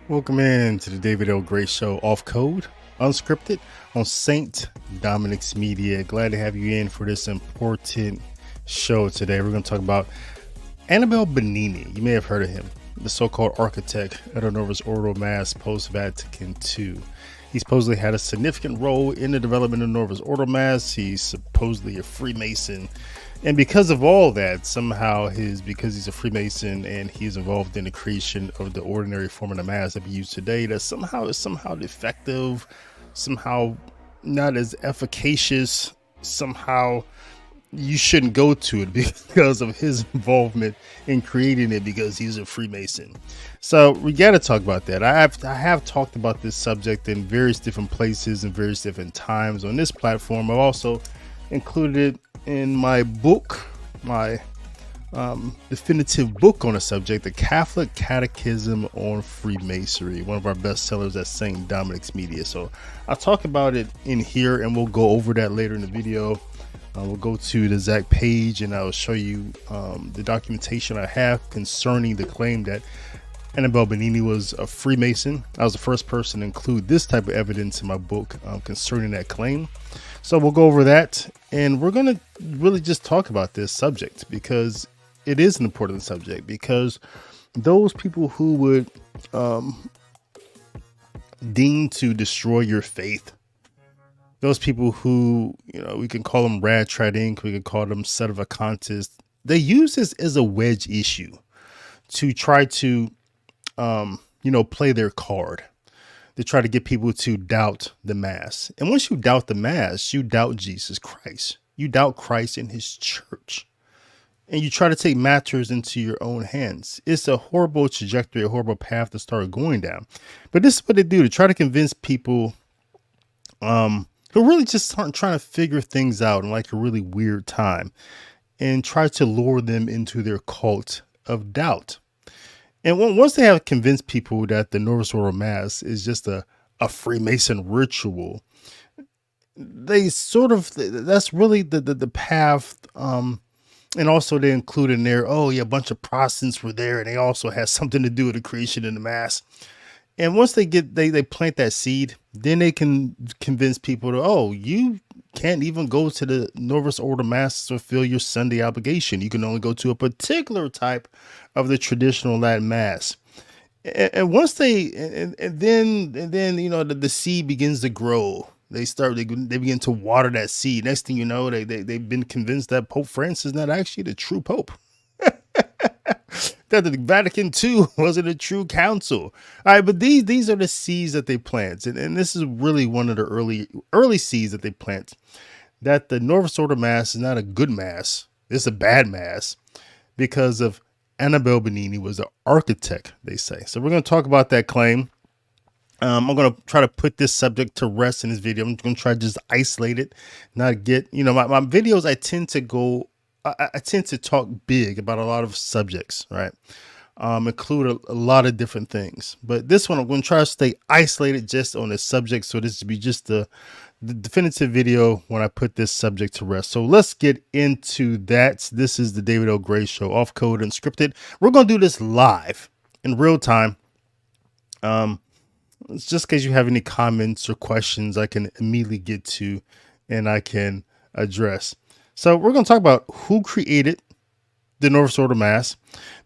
Welcome in to the David L. Gray Show, off code, unscripted, on Saint Dominic's Media. Glad to have you in for this important show today. We're going to talk about Annibal Bugnini. You may have heard of him, the so-called architect of the Novus Ordo Mass post-Vatican II. He supposedly had a significant role in the development of Novus Ordo Mass. He's supposedly a Freemason. And because of all that, somehow because he's a Freemason and he's involved in the creation of the ordinary form of the Mass that we use today, that somehow is somehow defective, somehow not as efficacious, somehow you shouldn't go to it because of his involvement in creating it, because he's a Freemason. So we got to talk about that. I have talked about this subject in various different places and various different times on this platform. I've also included it in my book, my definitive book on the subject, The Catholic Catechism on Freemasonry, one of our best sellers at St. Dominic's Media. So I'll talk about it in here and we'll go over that later in the video. We'll go to the exact page and I'll show you the documentation I have concerning the claim that Annibal Bugnini was a Freemason. I was the first person to include this type of evidence in my book concerning that claim. So we'll go over that, and we're going to really just talk about this subject because it is an important subject, because those people who would deem to destroy your faith, those people who, we can call them Rad Trad Inc., we can call them Sedevacantists, they use this as a wedge issue to try to, play their card. They try to get people to doubt the Mass. And once you doubt the Mass, you doubt Jesus Christ. You doubt Christ and his church. And you try to take matters into your own hands. It's a horrible trajectory, a horrible path to start going down. But this is what they do to try to convince people who really just aren't trying to figure things out in like a really weird time, and try to lure them into their cult of doubt. And once they have convinced people that the Novus Ordo Mass is just a Freemason ritual, they that's really the path. And also they include in there, a bunch of Protestants were there and they also had something to do with the creation of the Mass. And once they plant that seed, then they can convince people to, you can't even go to the Novus Ordo Mass to fulfill your Sunday obligation. You can only go to a particular type of the traditional Latin Mass. And once then the seed begins to grow. They begin to water that seed. Next thing you know, they've been convinced that Pope Francis is not actually the true Pope. That the Vatican II wasn't a true council. All right, but these are the seeds that they plant, and this is really one of the early seeds that they plant. That the Novus Ordo Mass is not a good Mass; it's a bad Mass because of Annibal Bugnini was the architect, they say. So we're going to talk about that claim. I'm going to try to put this subject to rest in this video. I'm going to try to just isolate it, not get my videos. I tend to talk big about a lot of subjects, right? Include a lot of different things. But this one, I'm going to try to stay isolated just on this subject. So this will be just the definitive video when I put this subject to rest. So let's get into that. This is the David L. Gray Show, off code, unscripted. We're going to do this live in real time. It's just in case you have any comments or questions I can immediately get to and I can address. So we're going to talk about who created the Novus Ordo Mass.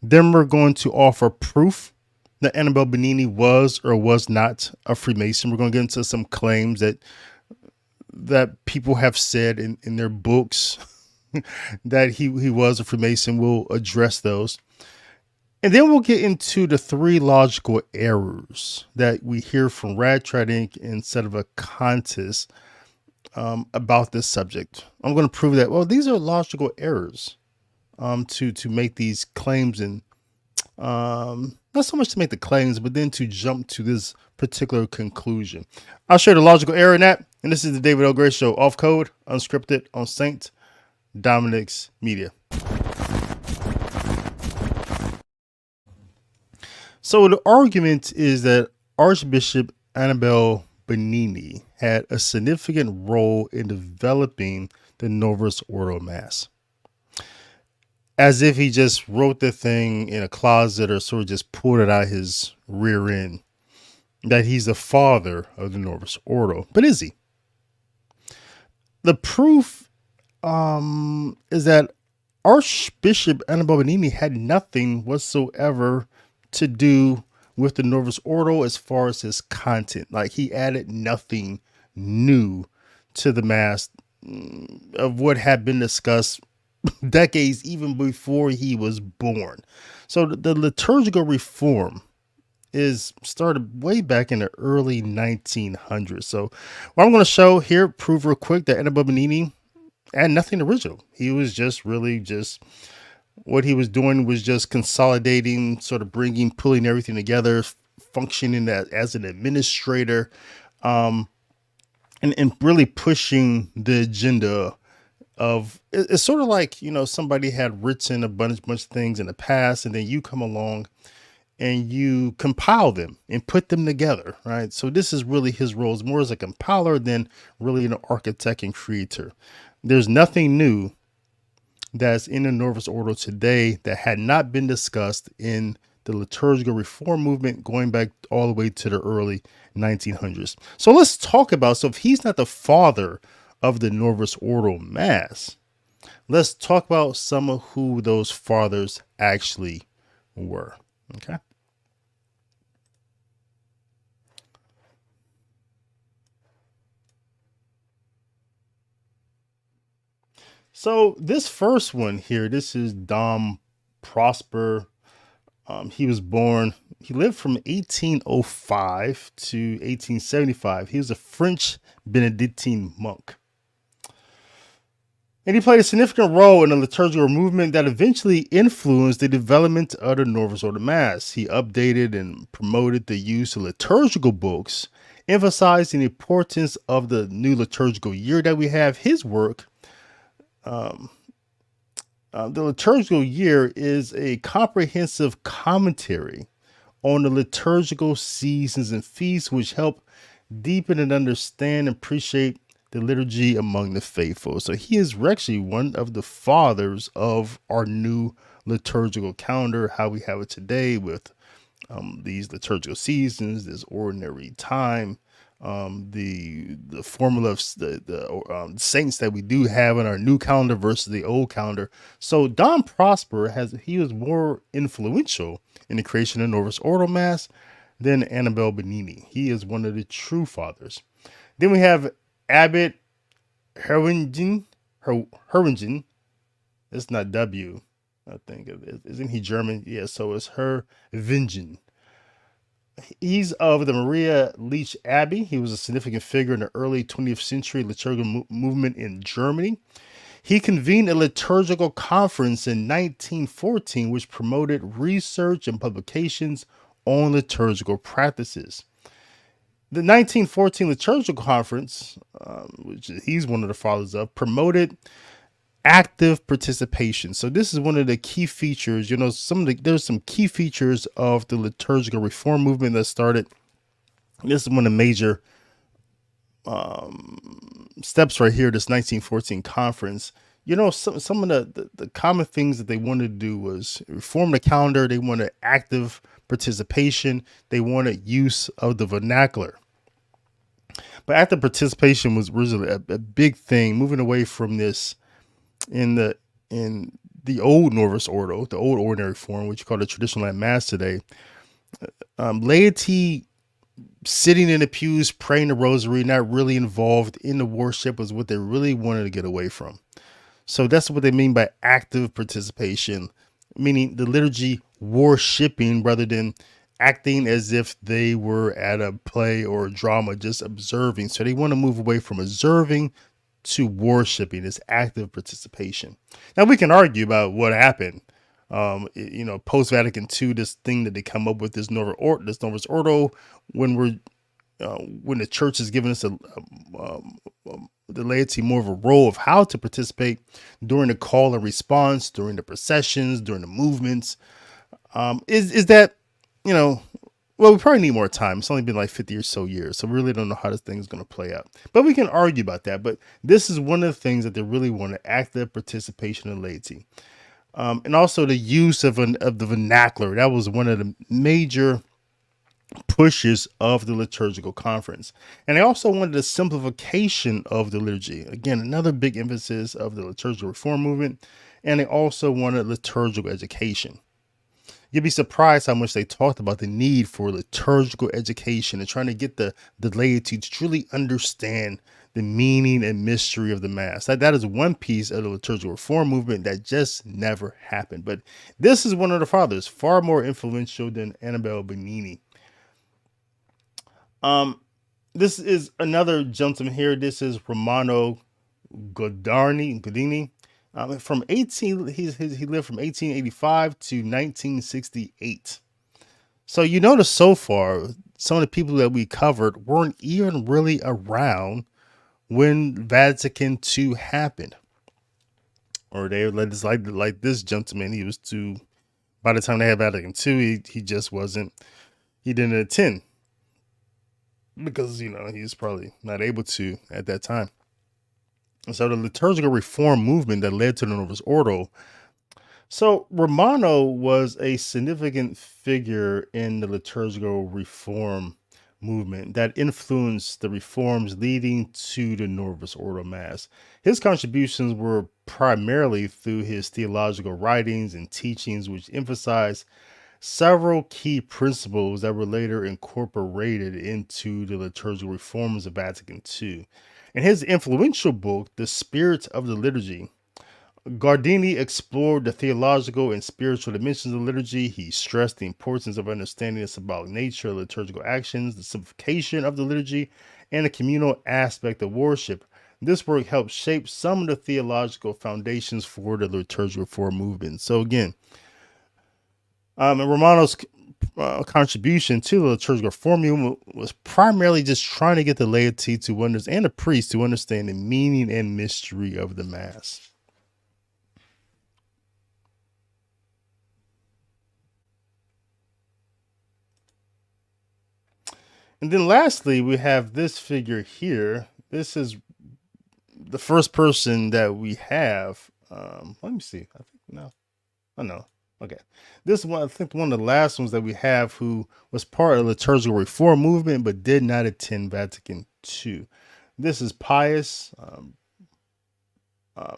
Then we're going to offer proof that Annibal Bugnini was or was not a Freemason. We're going to get into some claims that people have said in their books that he was a Freemason. We'll address those. And then we'll get into the 3 logical errors that we hear from Rad Trad Inc. and Sedevacantists about this subject. I'm going to prove that, these are logical errors to make these claims, and not so much to make the claims, but then to jump to this particular conclusion. I'll share the logical error in that. And this is the David L. Gray Show, off code, unscripted, on St. Dominic's Media. So the argument is that Archbishop Annibal Bugnini had a significant role in developing the Novus Ordo Mass. As if he just wrote the thing in a closet or sort of just pulled it out his rear end. that he's the father of the Novus Ordo. But is he? The proof is that Archbishop Annibal Bugnini had nothing whatsoever to do with the Novus Ordo as far as his content. Like, he added nothing new to the Mass of what had been discussed decades even before he was born. So the liturgical reform is started way back in the early 1900s. So what I'm going to show here, prove real quick that Annibal Bugnini had nothing original. He was just really just what he was doing was just consolidating, sort of pulling everything together, functioning as an administrator, and really pushing the agenda of it's sort of like, somebody had written a bunch of things in the past, and then you come along and you compile them and put them together, right? So this is really his role, is more as a compiler than really an architect and creator. There's nothing new that's in the Novus Ordo today that had not been discussed in the liturgical reform movement going back all the way to the early 1900s. So let's talk about, so if he's not the father of the Novus Ordo Mass, let's talk about some of who those fathers actually were. Okay. So this first one here, this is Dom Prosper. He lived from 1805 to 1875. He was a French Benedictine monk. And he played a significant role in the liturgical movement that eventually influenced the development of the Novus Ordo Mass. He updated and promoted the use of liturgical books, emphasizing the importance of the new liturgical year that we have. His work, the liturgical year, is a comprehensive commentary on the liturgical seasons and feasts, which help deepen and understand and appreciate the liturgy among the faithful. So he is actually one of the fathers of our new liturgical calendar, how we have it today with these liturgical seasons, this ordinary time, the formula of the saints that we do have in our new calendar versus the old calendar. So Don Prosper he was more influential in the creation of Novus Ordo Mass than Annibal Bugnini. He is one of the true fathers. Then we have Abbot Herwingen. It's not W, I think. Isn't he German? Yeah, so it's Herwingen. He's of the Maria Leach Abbey. He was a significant figure in the early 20th century liturgical movement in Germany. He convened a liturgical conference in 1914, which promoted research and publications on liturgical practices. The 1914 liturgical conference, which he's one of the fathers of, promoted active participation. So this is one of the key features. There's some key features of the liturgical reform movement that started. This is one of the major steps right here. This 1914 conference. Some of the common things that they wanted to do was reform the calendar. They wanted active participation. They wanted use of the vernacular. But active participation was really a big thing, moving away from this in the old Novus Ordo, the old ordinary form, which you call the traditional Latin Mass today. Laity sitting in the pews, praying the rosary, not really involved in the worship, was what they really wanted to get away from. So that's what they mean by active participation, meaning the liturgy worshiping rather than acting as if they were at a play or a drama, just observing. So they want to move away from observing to worshiping, this active participation. Now we can argue about what happened, post Vatican II, this thing that they come up with, this Novus Ordo, when the church is giving us the laity more of a role of how to participate during the call and response, during the processions, during the movements. Is that, well, we probably need more time. It's only been like 50 or so years, so we really don't know how this thing is going to play out. But we can argue about that. But this is one of the things that they really want: active participation in laity, and also the use of the vernacular. That was one of the major pushes of the liturgical conference. And they also wanted a simplification of the liturgy. Again, another big emphasis of the liturgical reform movement. And they also wanted liturgical education. You'd be surprised how much they talked about the need for liturgical education and trying to get the laity to truly understand the meaning and mystery of the Mass. That is one piece of the liturgical reform movement that just never happened. But this is one of the fathers, far more influential than Annibal Bugnini. This is another gentleman here. This is Romano Guardini. From 18, he lived from 1885 to 1968. So you notice so far, some of the people that we covered weren't even really around when Vatican II happened. Or they let us like this gentleman, he was too, by the time they had Vatican II, he just wasn't, he didn't attend. Because, he's probably not able to at that time. And so the liturgical reform movement that led to the Novus Ordo. So Romano was a significant figure in the liturgical reform movement that influenced the reforms leading to the Novus Ordo Mass. His contributions were primarily through his theological writings and teachings, which emphasized several key principles that were later incorporated into the liturgical reforms of Vatican II. In his influential book, The Spirit of the Liturgy, Guardini explored the theological and spiritual dimensions of liturgy. He stressed the importance of understanding the symbolic nature of liturgical actions, the simplification of the liturgy, and the communal aspect of worship. This work helped shape some of the theological foundations for the liturgical reform movement. So again, Romano's contribution to the liturgical reform movement was primarily just trying to get the laity to understand, and the priests to understand the meaning and mystery of the Mass. And then lastly, we have this figure here. This is the first person that we have. Let me see. I think no. Oh no. Okay. This one, I think one of the last ones that we have who was part of the liturgical reform movement but did not attend Vatican II. This is Pius.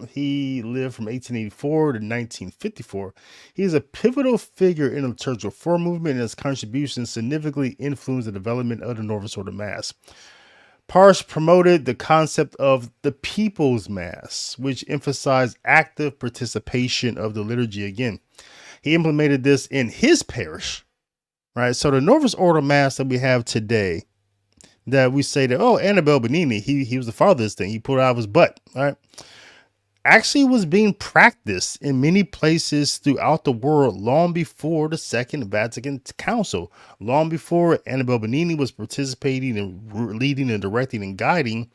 He lived from 1884 to 1954. He is a pivotal figure in the liturgical reform movement, and his contributions significantly influenced the development of the Novus Ordo Mass. Pius promoted the concept of the People's Mass, which emphasized active participation of the liturgy. Again, he implemented this in his parish, right? So the Novus Ordo Mass that we have today, that we say that, oh, Annibal Bugnini, he was the father of this thing. He pulled it out of his butt, all right? Actually was being practiced in many places throughout the world long before the Second Vatican Council, long before Annibal Bugnini was participating and leading and directing and guiding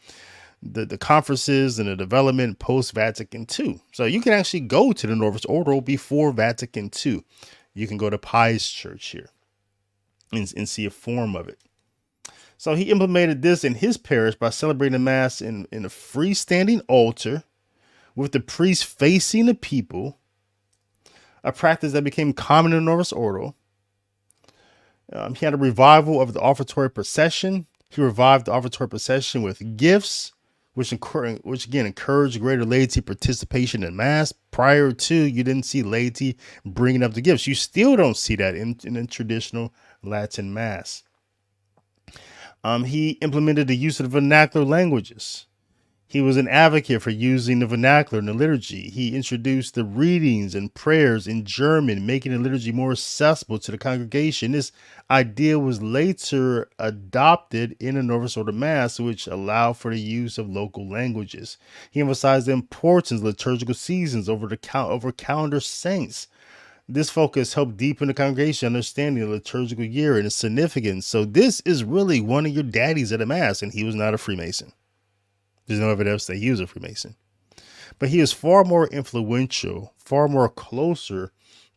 the conferences and the development post-Vatican II. So you can actually go to the Novus Ordo before Vatican II. You can go to Pius Church here and see a form of it. So he implemented this in his parish by celebrating the Mass in a freestanding altar with the priest facing the people, a practice that became common in the Novus Ordo. He had a revival of the offertory procession. He revived the offertory procession with gifts, which again encouraged greater laity participation in Mass. Prior to, you didn't see laity bringing up the gifts. You still don't see that in the traditional Latin Mass. He implemented the use of the vernacular languages. He was an advocate for using the vernacular in the liturgy. He introduced the readings and prayers in German, making the liturgy more accessible to the congregation. This idea was later adopted in the Novus Ordo Mass, which allowed for the use of local languages. He emphasized the importance of liturgical seasons over calendar saints. This focus helped deepen the congregation understanding the liturgical year and its significance. So this is really one of your daddies at a Mass, and he was not a Freemason. There's no evidence that he was a Freemason. But he is far more influential, far more closer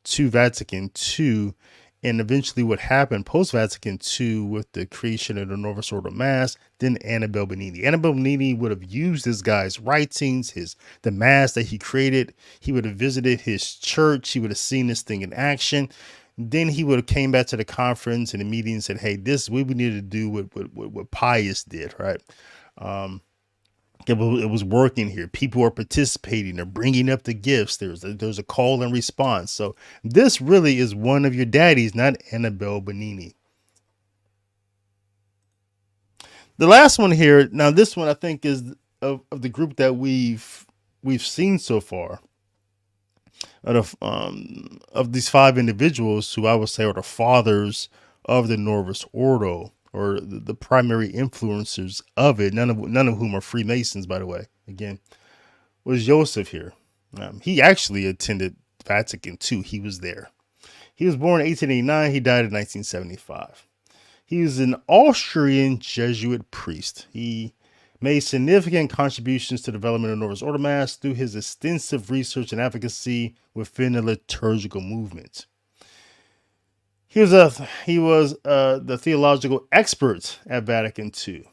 to Vatican II, and eventually what happened post-Vatican II with the creation of the Novus Ordo Mass than Annibal Bugnini. Annibal Bugnini would have used this guy's writings, the Mass that he created. He would have visited his church. He would have seen this thing in action. Then he would have came back to the conference and the meeting and said, hey, this is what we need to do what Pius did, right? It was working here. People are participating. They're bringing up the gifts. There's a call and response. So this really is one of your daddies, not Annibal Bugnini. The last one here. Now, this one I think is of the group that we've seen so far. Of these 5 individuals who I would say are the fathers of the Novus Ordo, or the primary influencers of it, none of whom are Freemasons, by the way, again, was Joseph here. He actually attended Vatican II. He was there. He was born in 1889. He died in 1975. He was an Austrian Jesuit priest. He made significant contributions to the development of Novus Ordo Mass through his extensive research and advocacy within the liturgical movement. He was the theological expert at Vatican II.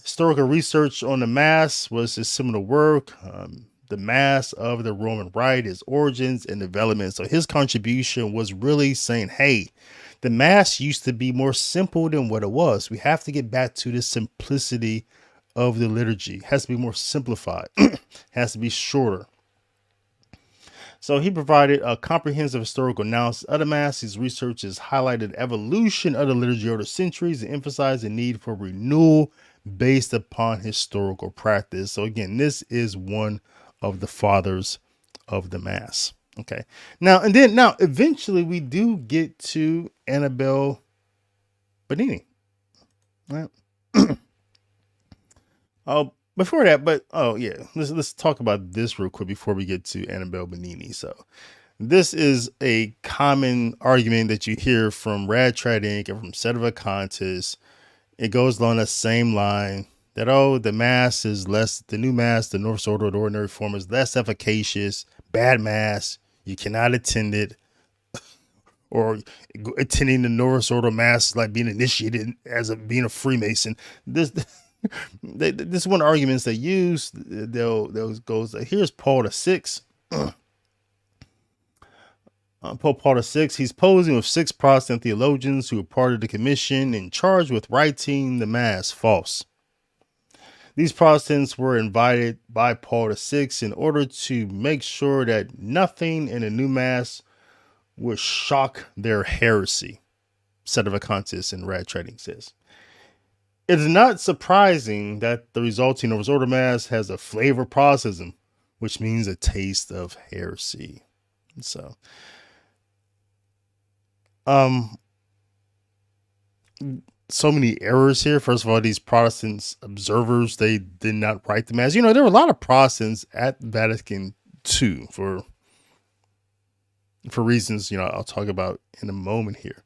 Historical research on the Mass was his seminal work. The Mass of the Roman Rite, its origins and development. So his contribution was really saying, hey, the Mass used to be more simple than what it was. We have to get back to the simplicity of the liturgy. It has to be more simplified. It has to be shorter. So he provided a comprehensive historical analysis of the Mass. His research has highlighted the evolution of the liturgy over the centuries and emphasized the need for renewal based upon historical practice. So again, this is one of the fathers of the Mass. Okay. Now, eventually we do get to Annibal Bugnini. Right. Before that, let's talk about this real quick before we get to Annibal Bugnini. So this is a common argument that you hear from Rad-Trad Inc. and from Sedevacantists. It goes along the same line that, the Mass is less, the new Mass, the Novus Ordo, the ordinary form is less efficacious, bad Mass, you cannot attend it, or attending the Novus Ordo Mass is like being initiated as being a Freemason. This is one of the arguments they use. They'll go, here's Paul VI. Pope Paul VI, he's posing with 6 Protestant theologians who are part of the commission and charged with writing the Mass. False. These Protestants were invited by Paul VI in order to make sure that nothing in the new Mass would shock their heresy, Sedevacantists and Rad-Trad Inc. says. It is not surprising that the resulting Novus Ordo Mass has a flavor of Protestantism, which means a taste of heresy. So, so many errors here. First of all, these Protestant observers, they did not write the Mass. There were a lot of Protestants at Vatican II for reasons, I'll talk about in a moment here.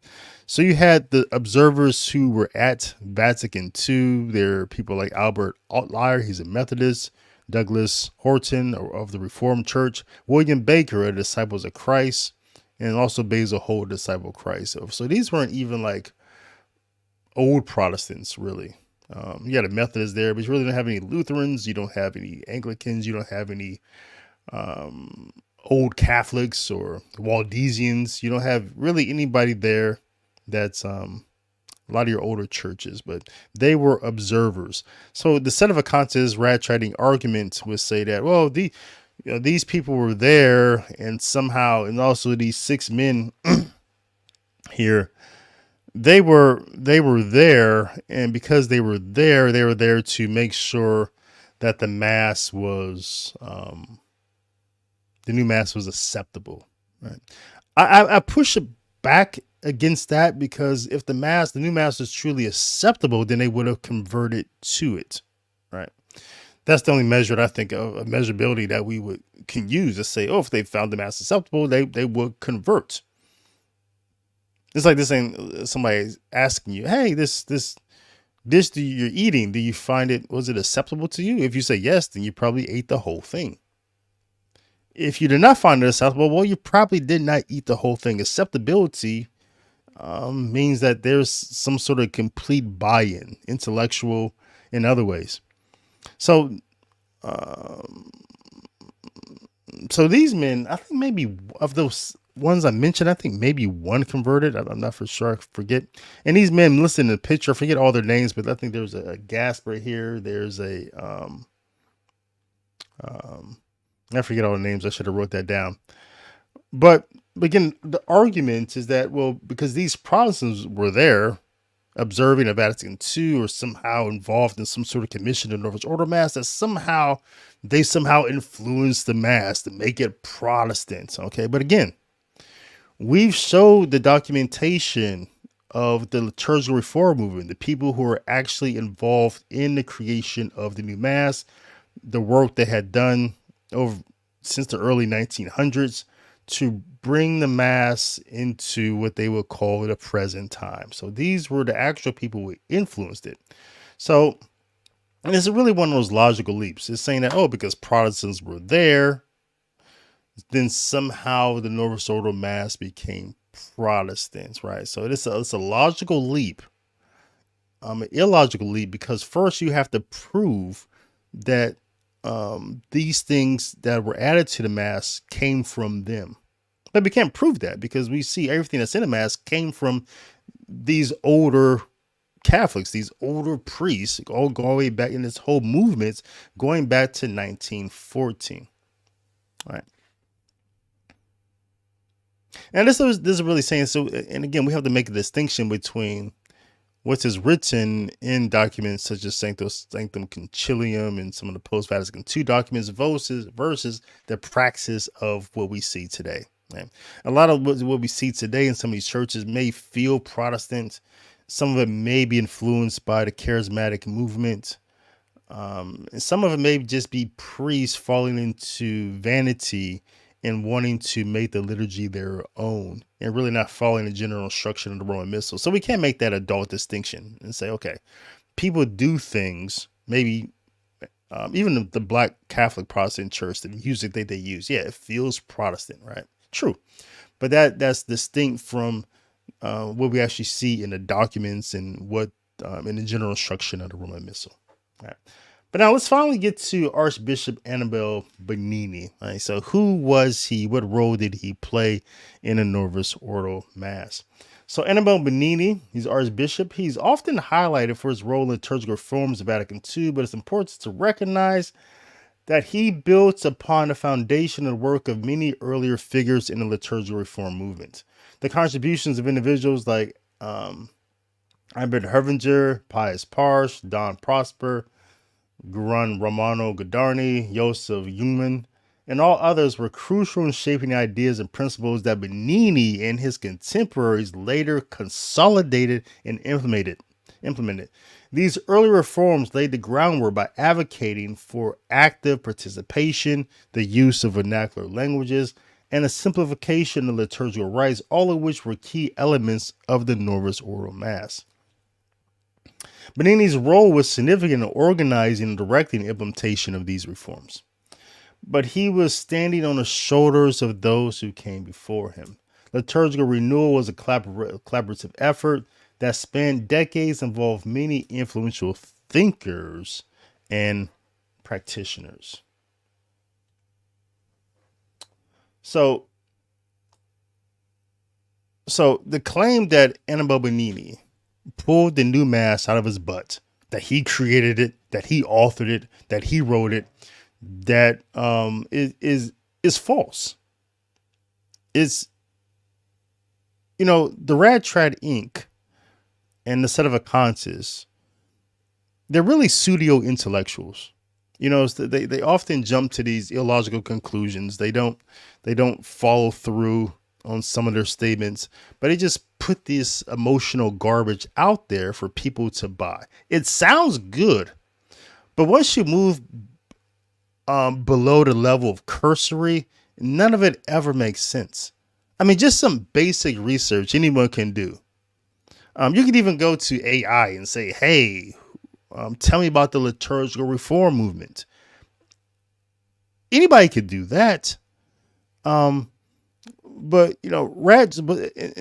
So you had the observers who were at Vatican II. There are people like Albert Outlier, he's a Methodist, Douglas Horton of the Reformed Church, William Baker, a Disciples of Christ, and also Basil Holt, disciple of Christ. So these weren't even like old Protestants, really. You had a Methodist there, but you really don't have any Lutherans. You don't have any Anglicans. You don't have any old Catholics or Waldensians. You don't have really anybody there that's a lot of your older churches, but they were observers. So the Sedevacantists Rad-Trad Inc. argument would say that, well, these people were there, and somehow, and also these 6 men here, they were there, and because they were there to make sure that the Mass was the new Mass was acceptable. Right? I push it back against that, because if the new Mass is truly acceptable, then they would have converted to it. Right? That's the only measure, I think, of measurability that we can use to say, if they found the Mass acceptable, they would convert. It's like this ain't somebody asking you, hey, this dish that you're eating, do you find it, was it acceptable to you? If you say yes, then you probably ate the whole thing. If you did not find it acceptable, well, you probably did not eat the whole thing. Acceptability means that there's some sort of complete buy-in, intellectual, in other ways. So these men, I think maybe of those ones I mentioned, I think maybe one converted. I'm not for sure. I forget. And these men listed in the picture, I forget all their names, but I think there's a Gasper here. There's a, I forget all the names. I should have wrote that down. But again, the argument is that, well, because these Protestants were there observing a Vatican II or somehow involved in some sort of commission of Novus Ordo Mass, that somehow they influenced the Mass to make it Protestant. Okay. But again, we've showed the documentation of the liturgical reform movement, the people who are actually involved in the creation of the new Mass, the work they had done over since the early 1900s to bring the Mass into what they would call the present time. So these were the actual people who influenced it. So, and it's really one of those logical leaps. It's saying that, oh, because Protestants were there, then somehow the Novus Ordo Mass became Protestants, right? So it's a logical leap, an illogical leap, because first you have to prove that these things that were added to the Mass came from them. But we can't prove that because we see everything that's in the Mass came from these older Catholics, these older priests, all going way back in this whole movement, going back to 1914. All right. And this is really saying, so, and again, we have to make a distinction between what is written in documents such as Sanctum Concilium and some of the post-Vatican II documents versus the praxis of what we see today. Right? A lot of what we see today in some of these churches may feel Protestant. Some of it may be influenced by the charismatic movement. And some of it may just be priests falling into vanity and wanting to make the liturgy their own and really not following the general instruction of the Roman Missal. So we can't make that adult distinction and say, okay, people do things, maybe even the Black Catholic Protestant church, the music that they use, yeah, it feels Protestant, right? True. But that's distinct from what we actually see in the documents and what in the general instruction of the Roman Missal. All right. But now let's finally get to Archbishop Annibal Bugnini. Right? So who was he? What role did he play in the Novus Ordo Mass? So Annibal Bugnini, he's Archbishop. He's often highlighted for his role in liturgical reforms of Vatican II, but it's important to recognize that he built upon the foundation and work of many earlier figures in the liturgical reform movement. The contributions of individuals like Albert Hervinger, Pius Parsh, Don Prosper, Guran Romano Guardi, Joseph Jungmann, and all others were crucial in shaping the ideas and principles that Bugnini and his contemporaries later consolidated and implemented. These early reforms laid the groundwork by advocating for active participation, the use of vernacular languages, and a simplification of liturgical rites, all of which were key elements of the Novus Ordo Mass. Bugnini's role was significant in organizing and directing the implementation of these reforms. But he was standing on the shoulders of those who came before him. Liturgical renewal was a collaborative effort that spanned decades, involved many influential thinkers and practitioners. So the claim that Annibal Bugnini pulled the new Mass out of his butt, that he created it, that he authored it, that he wrote it, that is false. It's, the Rad Trad Inc. and the Sedevacantists, they're really pseudo intellectuals. They often jump to these illogical conclusions. They don't follow through on some of their statements, but they just put this emotional garbage out there for people to buy. It sounds good, but once you move below the level of cursory, none of it ever makes sense. I mean, just some basic research anyone can do. You can even go to AI and say, hey, tell me about the liturgical reform movement. Anybody could do that. But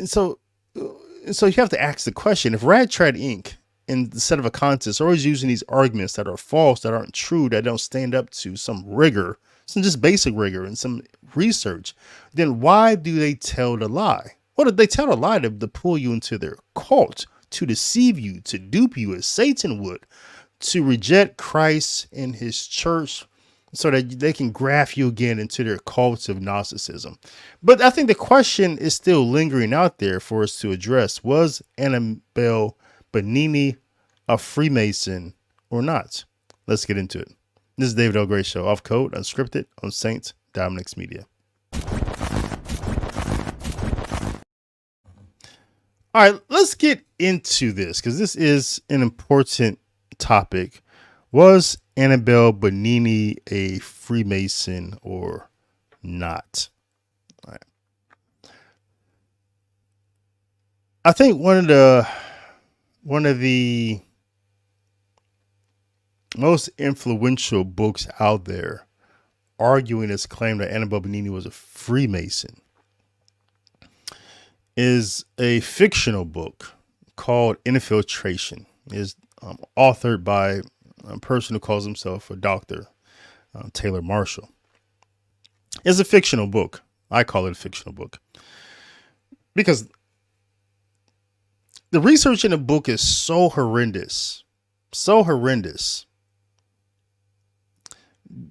so you have to ask the question: if Rad Trad Inc. and the Sedevacantists are always using these arguments that are false, that aren't true, that don't stand up to some rigor, some just basic rigor and some research, then why do they tell the lie? Well, they tell the lie to pull you into their cult, to deceive you, to dupe you as Satan would, to reject Christ and his church so that they can graft you again into their cults of Gnosticism. But I think the question is still lingering out there for us to address. Was Annibal Bugnini a Freemason or not? Let's get into it. This is David L. Gray Show, off code, unscripted, on St. Dominic's Media. All right, let's get into this because this is an important topic. Was Annibal Bugnini a Freemason or not? All right. I think one of the most influential books out there arguing this claim that Annibal Bugnini was a Freemason is a fictional book called Infiltration. It's authored by a person who calls himself a doctor, Taylor Marshall. It's a fictional book. I call it a fictional book because the research in the book is so horrendous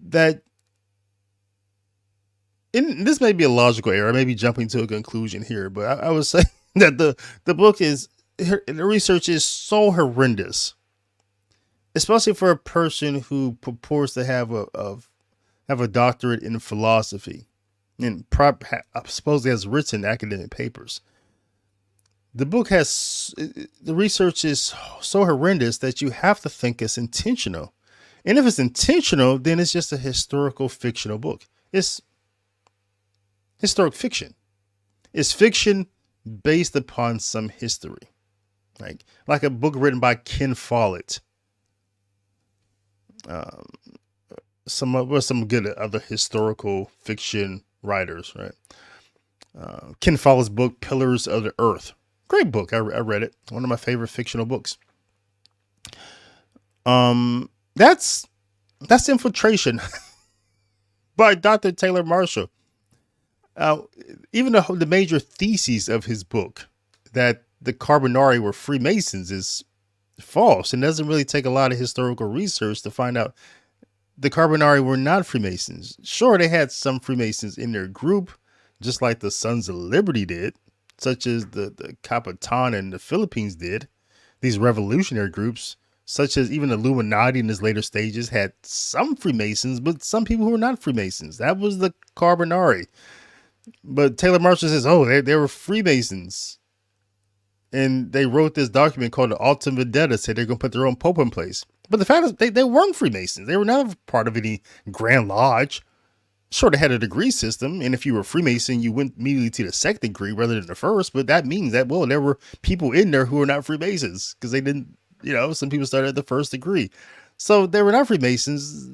that this may be a logical error. I may be jumping to a conclusion here, but I would say that the book is, the research is so horrendous, especially for a person who purports to have a doctorate in philosophy and supposedly has written academic papers. The research is so horrendous that you have to think it's intentional. And if it's intentional, then it's just a historical fictional book. It's historic fiction. It's fiction based upon some history, like a book written by Ken Follett. Some good other historical fiction writers, right? Ken Follett's book, Pillars of the Earth. Great book. I read it. One of my favorite fictional books. That's Infiltration by Dr. Taylor Marshall. Even the major theses of his book, that the Carbonari were Freemasons, is false, and doesn't really take a lot of historical research to find out the Carbonari were not Freemasons. Sure, they had some Freemasons in their group, just like the Sons of Liberty did, such as the Capitan in the Philippines did. These revolutionary groups, such as even the Illuminati in its later stages, had some Freemasons, but some people who were not Freemasons. That was the Carbonari. But Taylor Marshall says, oh, they were Freemasons. And they wrote this document called the Alta Vendetta, said they're going to put their own pope in place. But the fact is, they weren't Freemasons. They were not part of any Grand Lodge. Sure, they had a degree system. And if you were Freemason, you went immediately to the second degree rather than the first. But that means that, well, there were people in there who were not Freemasons because they didn't, some people started at the first degree. So they were not Freemasons.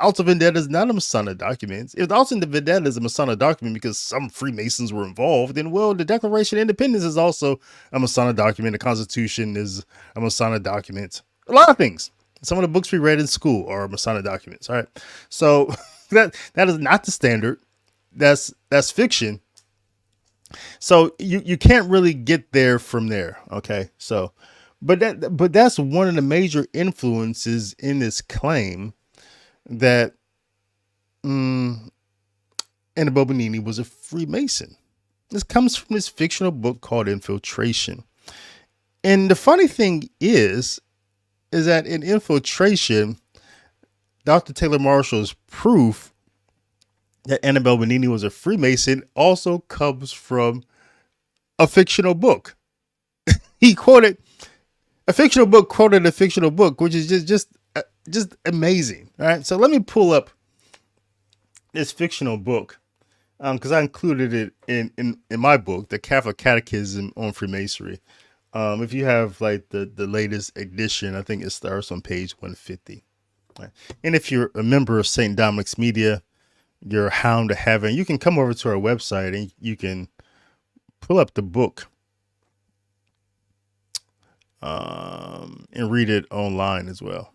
Alta Vendetta is not a Masonic document. If the Alta Vendetta is a Masonic document because some Freemasons were involved, then, well, the Declaration of Independence is also a Masonic document. The Constitution is a Masonic document. A lot of things. Some of the books we read in school are Masonic documents. All right. So that is not the standard. That's fiction. So you can't really get there from there. Okay. So, but that's one of the major influences in this claim that Annibal Bugnini was a Freemason. This comes from this fictional book called Infiltration. And the funny thing is that in Infiltration, Dr. Taylor Marshall's proof that Annibal Bugnini was a Freemason also comes from a fictional book. He quoted a fictional book, which is just amazing. All right. So let me pull up this fictional book. Because I included it in my book, the Catholic Catechism on Freemasonry. If you have like the latest edition, I think it starts on page 150. Right. And if you're a member of St. Dominic's Media, you're a hound to heaven, you can come over to our website and you can pull up the book and read it online as well.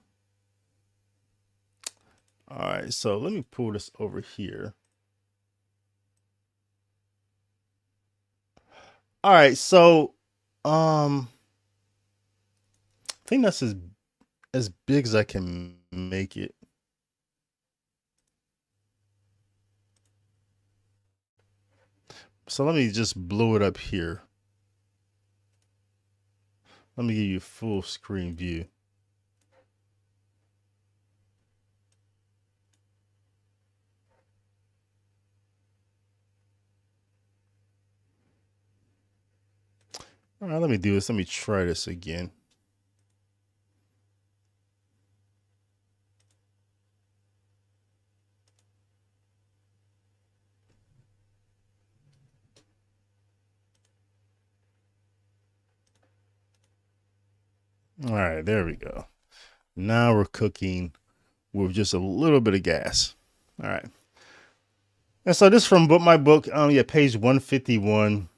All right, so let me pull this over here. All right, so I think that's as big as I can make it. So let me just blow it up here. Let me give you a full screen view. All right, let me do this. Let me try this again. All right, there we go. Now we're cooking with just a little bit of gas. All right. And so this from my book, page 151.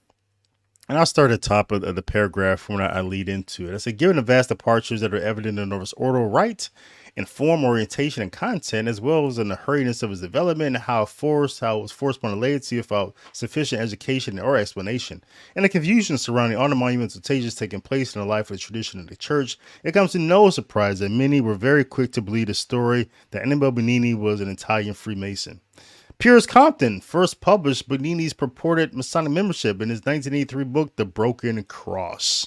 And I'll start at the top of the paragraph when I lead into it. I say, given the vast departures that are evident in the Novus Ordo rite in form, orientation, and content, as well as in the hurriedness of its development, and how it was forced upon the laity without sufficient education or explanation, and the confusion surrounding all the monumental changes taking place in the life of the tradition of the church, it comes to no surprise that many were very quick to believe the story that Annibal Bugnini was an Italian Freemason. Piers Compton first published Bugnini's purported Masonic membership in his 1983 book, The Broken Cross,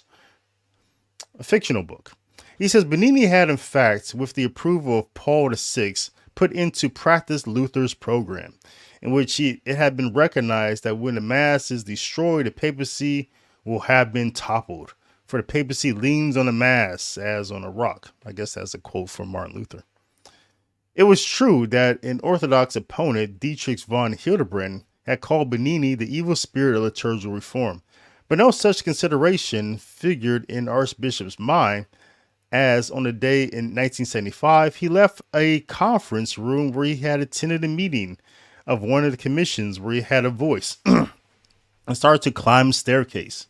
a fictional book. He says Bugnini had, in fact, with the approval of Paul VI, put into practice Luther's program, in which it had been recognized that when the Mass is destroyed, the papacy will have been toppled, for the papacy leans on the Mass as on a rock. I guess that's a quote from Martin Luther. It was true that an Orthodox opponent, Dietrich von Hildebrand, had called Bugnini the evil spirit of liturgical reform, but no such consideration figured in Archbishop's mind as on the day in 1975, he left a conference room where he had attended a meeting of one of the commissions where he had a voice and started to climb the staircase.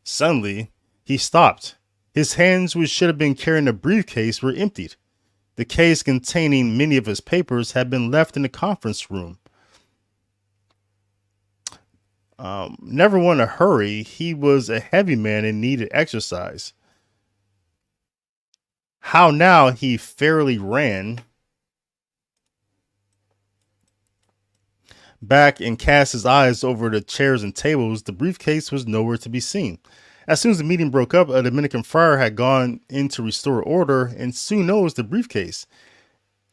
Suddenly, he stopped. His hands, which should have been carrying a briefcase, were emptied. The case containing many of his papers had been left in the conference room. Never one in a hurry, he was a heavy man and needed exercise. How now he fairly ran back and cast his eyes over the chairs and tables. The briefcase was nowhere to be seen. As soon as the meeting broke up, a Dominican friar had gone in to restore order and soon noticed the briefcase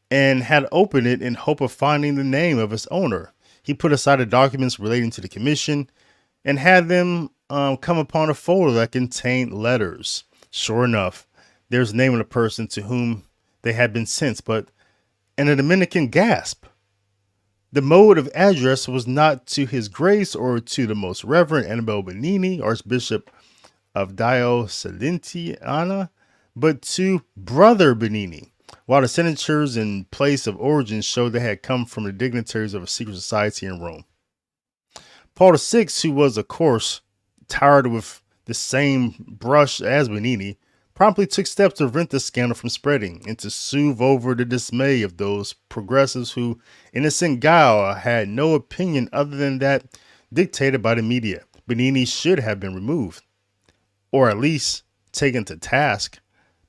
and had opened it in hope of finding the name of its owner. He put aside the documents relating to the commission and had them come upon a folder that contained letters. Sure enough, there's the name of the person to whom they had been sent, but in a Dominican gasp. The mode of address was not to His Grace or to the Most Reverend Annibal Bugnini, Archbishop of Diocletiana, but to Brother Bugnini, while the signatures and place of origin showed they had come from the dignitaries of a secret society in Rome. Paul VI, who was, of course, tired with the same brush as Bugnini, promptly took steps to prevent the scandal from spreading and to soothe over the dismay of those progressives who, innocent guile, had no opinion other than that dictated by the media. Bugnini should have been removed, or at least taken to task,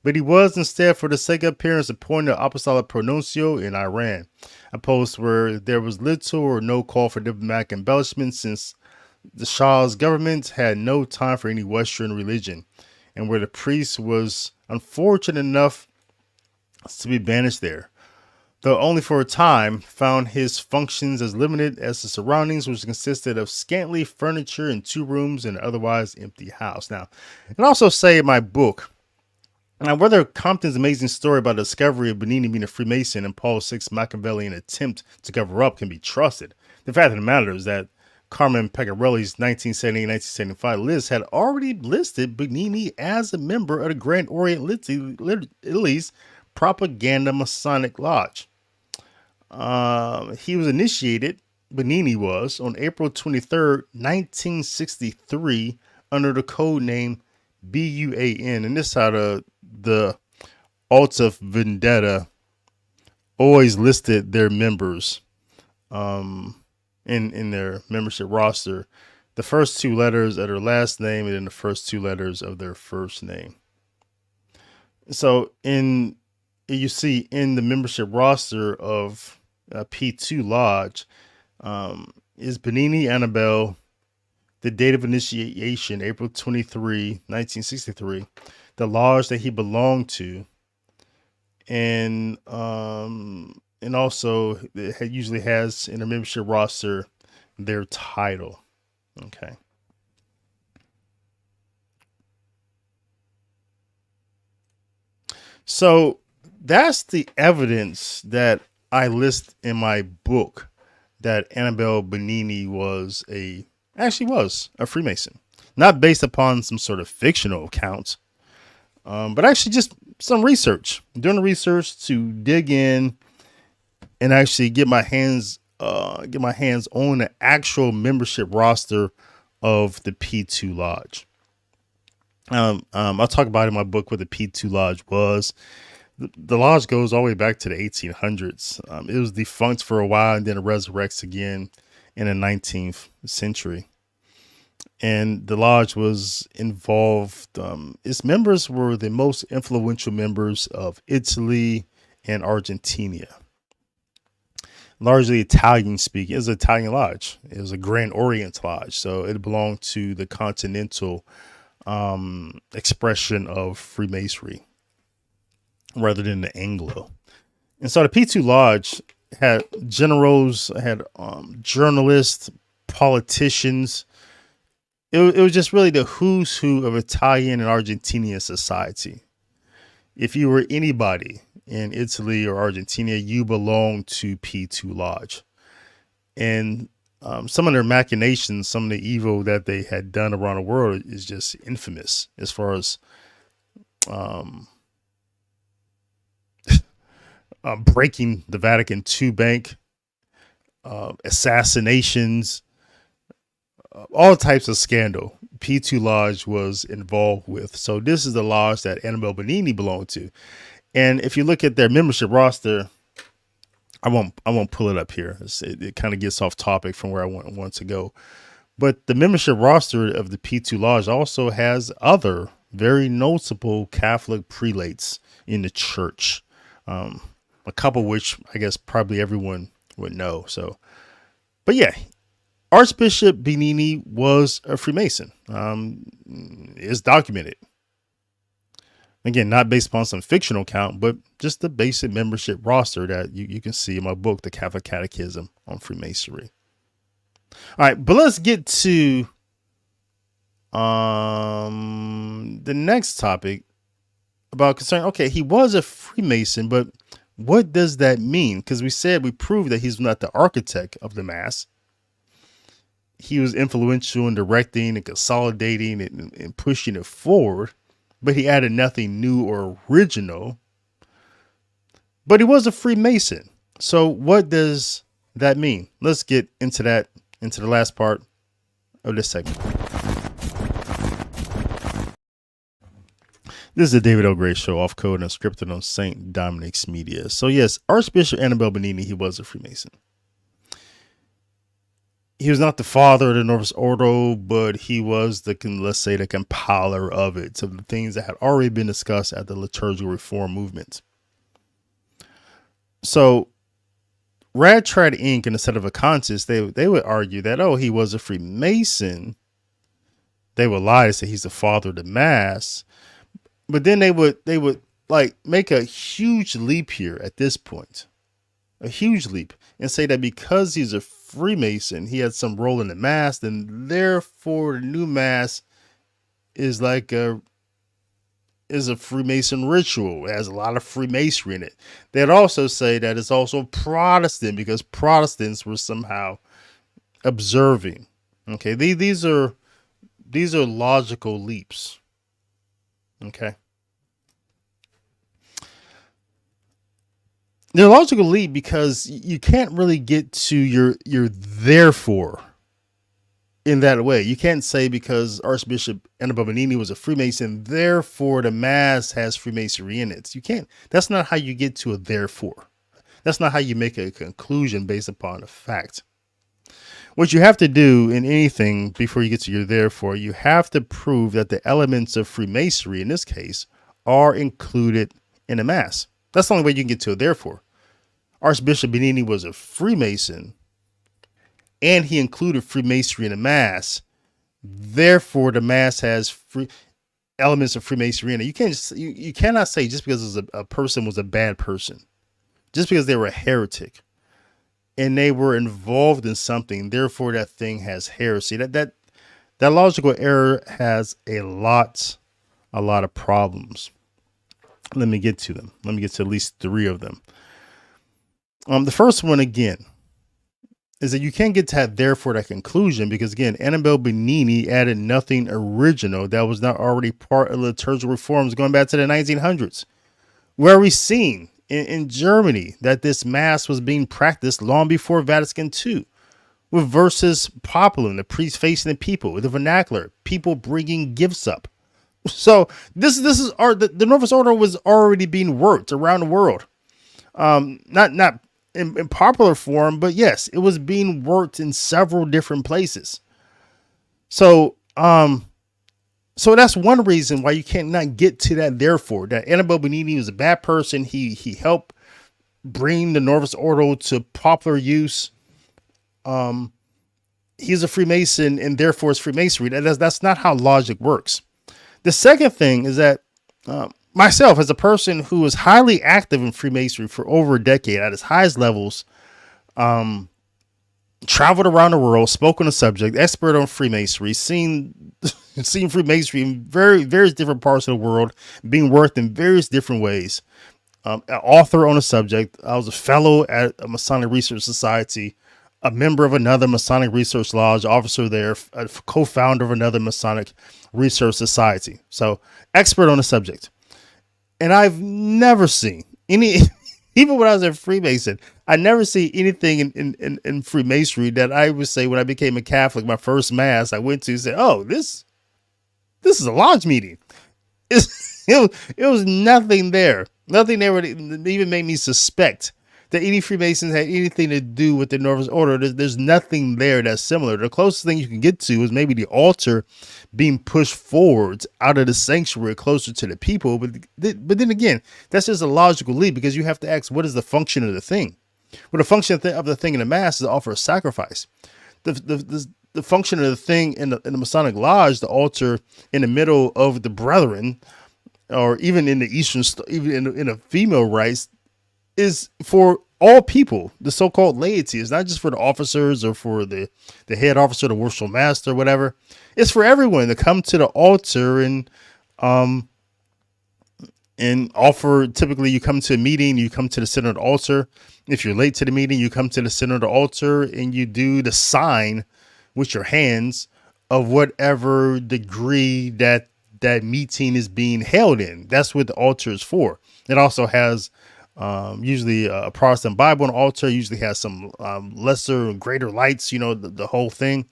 but he was instead, for the sake of appearance, appointed apostolic pronuncio in Iran, a post where there was little or no call for diplomatic embellishment, since the Shah's government had no time for any Western religion, and where the priest was unfortunate enough to be banished there, though only for a time, found his functions as limited as the surroundings, which consisted of scantily furniture in 2 rooms and an otherwise empty house. Now, and also say in my book, now, whether Compton's amazing story about the discovery of Bugnini being a Freemason and Paul VI's Machiavellian attempt to cover up can be trusted, the fact of the matter is that Carmen Pecorelli's 1970-1975 list had already listed Bugnini as a member of the Grand Orient Italy's Propaganda Masonic Lodge. He was initiated, Bugnini was, on April 23rd, 1963, under the code name BUAN, and this out of the Alta Vendetta always listed their members in their membership roster, the first two letters of their last name and then the first two letters of their first name. So you see in the membership roster of P2 Lodge is Bugnini Annibal, the date of initiation, April 23, 1963, the lodge that he belonged to, and also it usually has in a membership roster their title. Okay. So that's the evidence that I list in my book that Annibal Bugnini was a Freemason, not based upon some sort of fictional account, but actually just some research. Doing the research to dig in and actually get my hands on the actual membership roster of the P2 Lodge. I'll talk about in my book what the P2 Lodge was. The lodge goes all the way back to the 1800s. It was defunct for a while and then it resurrects again in the 19th century. And the lodge was involved. Its members were the most influential members of Italy and Argentina. Largely Italian speaking. It was an Italian lodge. It was a Grand Orient lodge. So it belonged to the continental expression of Freemasonry rather than the Anglo. And so the P2 Lodge had generals, had journalists, politicians. It was just really the who's who of Italian and Argentinian society. If you were anybody in Italy or Argentina, you belonged to P2 Lodge. And some of their machinations, some of the evil that they had done around the world is just infamous as far as breaking the Vatican II bank, assassinations, all types of scandal P2 Lodge was involved with. So this is the lodge that Annibal Bugnini belonged to. And if you look at their membership roster, I won't pull it up here. It kind of gets off topic from where I want to go. But the membership roster of the P2 Lodge also has other very noticeable Catholic prelates in the church. A couple which I guess probably everyone would know. So, but yeah, Archbishop Bugnini was a Freemason. It's documented. Again, not based upon some fictional account, but just the basic membership roster that you can see in my book, The Catholic Catechism on Freemasonry. All right, but let's get to the next topic about concern. Okay, he was a Freemason, but what does that mean? Because we proved that he's not the architect of the Mass. He was influential in directing and consolidating it and pushing it forward, but he added nothing new or original. But he was a Freemason. So what does that mean? Let's get into that, into the last part of this segment. This is the David L. Gray Show, off code and unscripted on St. Dominic's Media. So yes, Archbishop Annibal Bugnini, he was a Freemason. He was not the father of the Novus Ordo, but he was the compiler of it. So the things that had already been discussed at the liturgical reform movement. So Radtrad Inc. and the Sedevacantists, they would argue that, oh, he was a Freemason. They would lie to say he's the father of the Mass. But then they would like make a huge leap here at this point. A huge leap. And say that because he's a Freemason, he had some role in the Mass, then therefore the new Mass is like a Freemason ritual. It has a lot of Freemasonry in it. They'd also say that it's also Protestant because Protestants were somehow observing. Okay, these are logical leaps. Okay. They're logical leap because you can't really get to your therefore in that way. You can't say because Archbishop Annibal Bugnini was a Freemason, therefore the Mass has Freemasonry in it. You can't. That's not how you get to a therefore. That's not how you make a conclusion based upon a fact. What you have to do in anything before you get to your therefore, you have to prove that the elements of Freemasonry, in this case, are included in the Mass. That's the only way you can get to a therefore. Archbishop Bugnini was a Freemason, and he included Freemasonry in the Mass. Therefore, the Mass has elements of Freemasonry in it. You cannot say just because a person was a bad person, just because they were a heretic, and they were involved in something, therefore that thing has heresy. That logical error has a lot of problems. Let me get to them. Let me get to at least 3 of them. The first one, again, is that you can't get to that therefore that conclusion because, again, Annibal Bugnini added nothing original that was not already part of liturgical reforms going back to the 1900s. Where are we seeing in Germany that this Mass was being practiced long before Vatican II, with verses popular, the priest facing the people, with the vernacular, people bringing gifts up. So this is the Novus Ordo was already being worked around the world. Not in popular form, but yes, it was being worked in several different places. So that's one reason why you can't not get to that. Therefore, that Annibal Bugnini was a bad person. He helped bring the Novus Ordo to popular use. He's a Freemason, and therefore it's Freemasonry. That's not how logic works. The second thing is that myself, as a person who was highly active in Freemasonry for over a decade at its highest levels, traveled around the world, spoke on the subject, expert on Freemasonry, seen Freemasonry in various different parts of the world, being worked in various different ways. An author on the subject. I was a fellow at a Masonic Research Society, a member of another Masonic Research Lodge, officer there, a co-founder of another Masonic Research Society. So expert on the subject. And I've never seen any, even when I was a Freemason, I never see anything in Freemasonry that I would say when I became a Catholic, my first Mass I went to, say, oh, this is a lodge meeting. It was nothing there. Nothing there would even make me suspect that any Freemasons had anything to do with the Novus Ordo. There's nothing there that's similar. The closest thing you can get to is maybe the altar being pushed forwards out of the sanctuary closer to the people. But then again, that's just a logical leap because you have to ask, what is the function of the thing? Well, the function of the thing in the Mass is to offer a sacrifice. The function of the thing in the Masonic Lodge, the altar in the middle of the brethren, or even in the Eastern, even in the female rites, is for all people, the so-called laity. It's not just for the officers or for the head officer, the worshipful master, whatever. It's for everyone to come to the altar and offer. Typically, you come to a meeting, you come to the center of the altar. If you're late to the meeting, you come to the center of the altar and you do the sign with your hands of whatever degree that meeting is being held in. That's what the altar is for. It also has usually a Protestant Bible on the altar, usually has some lesser and greater lights, the whole thing.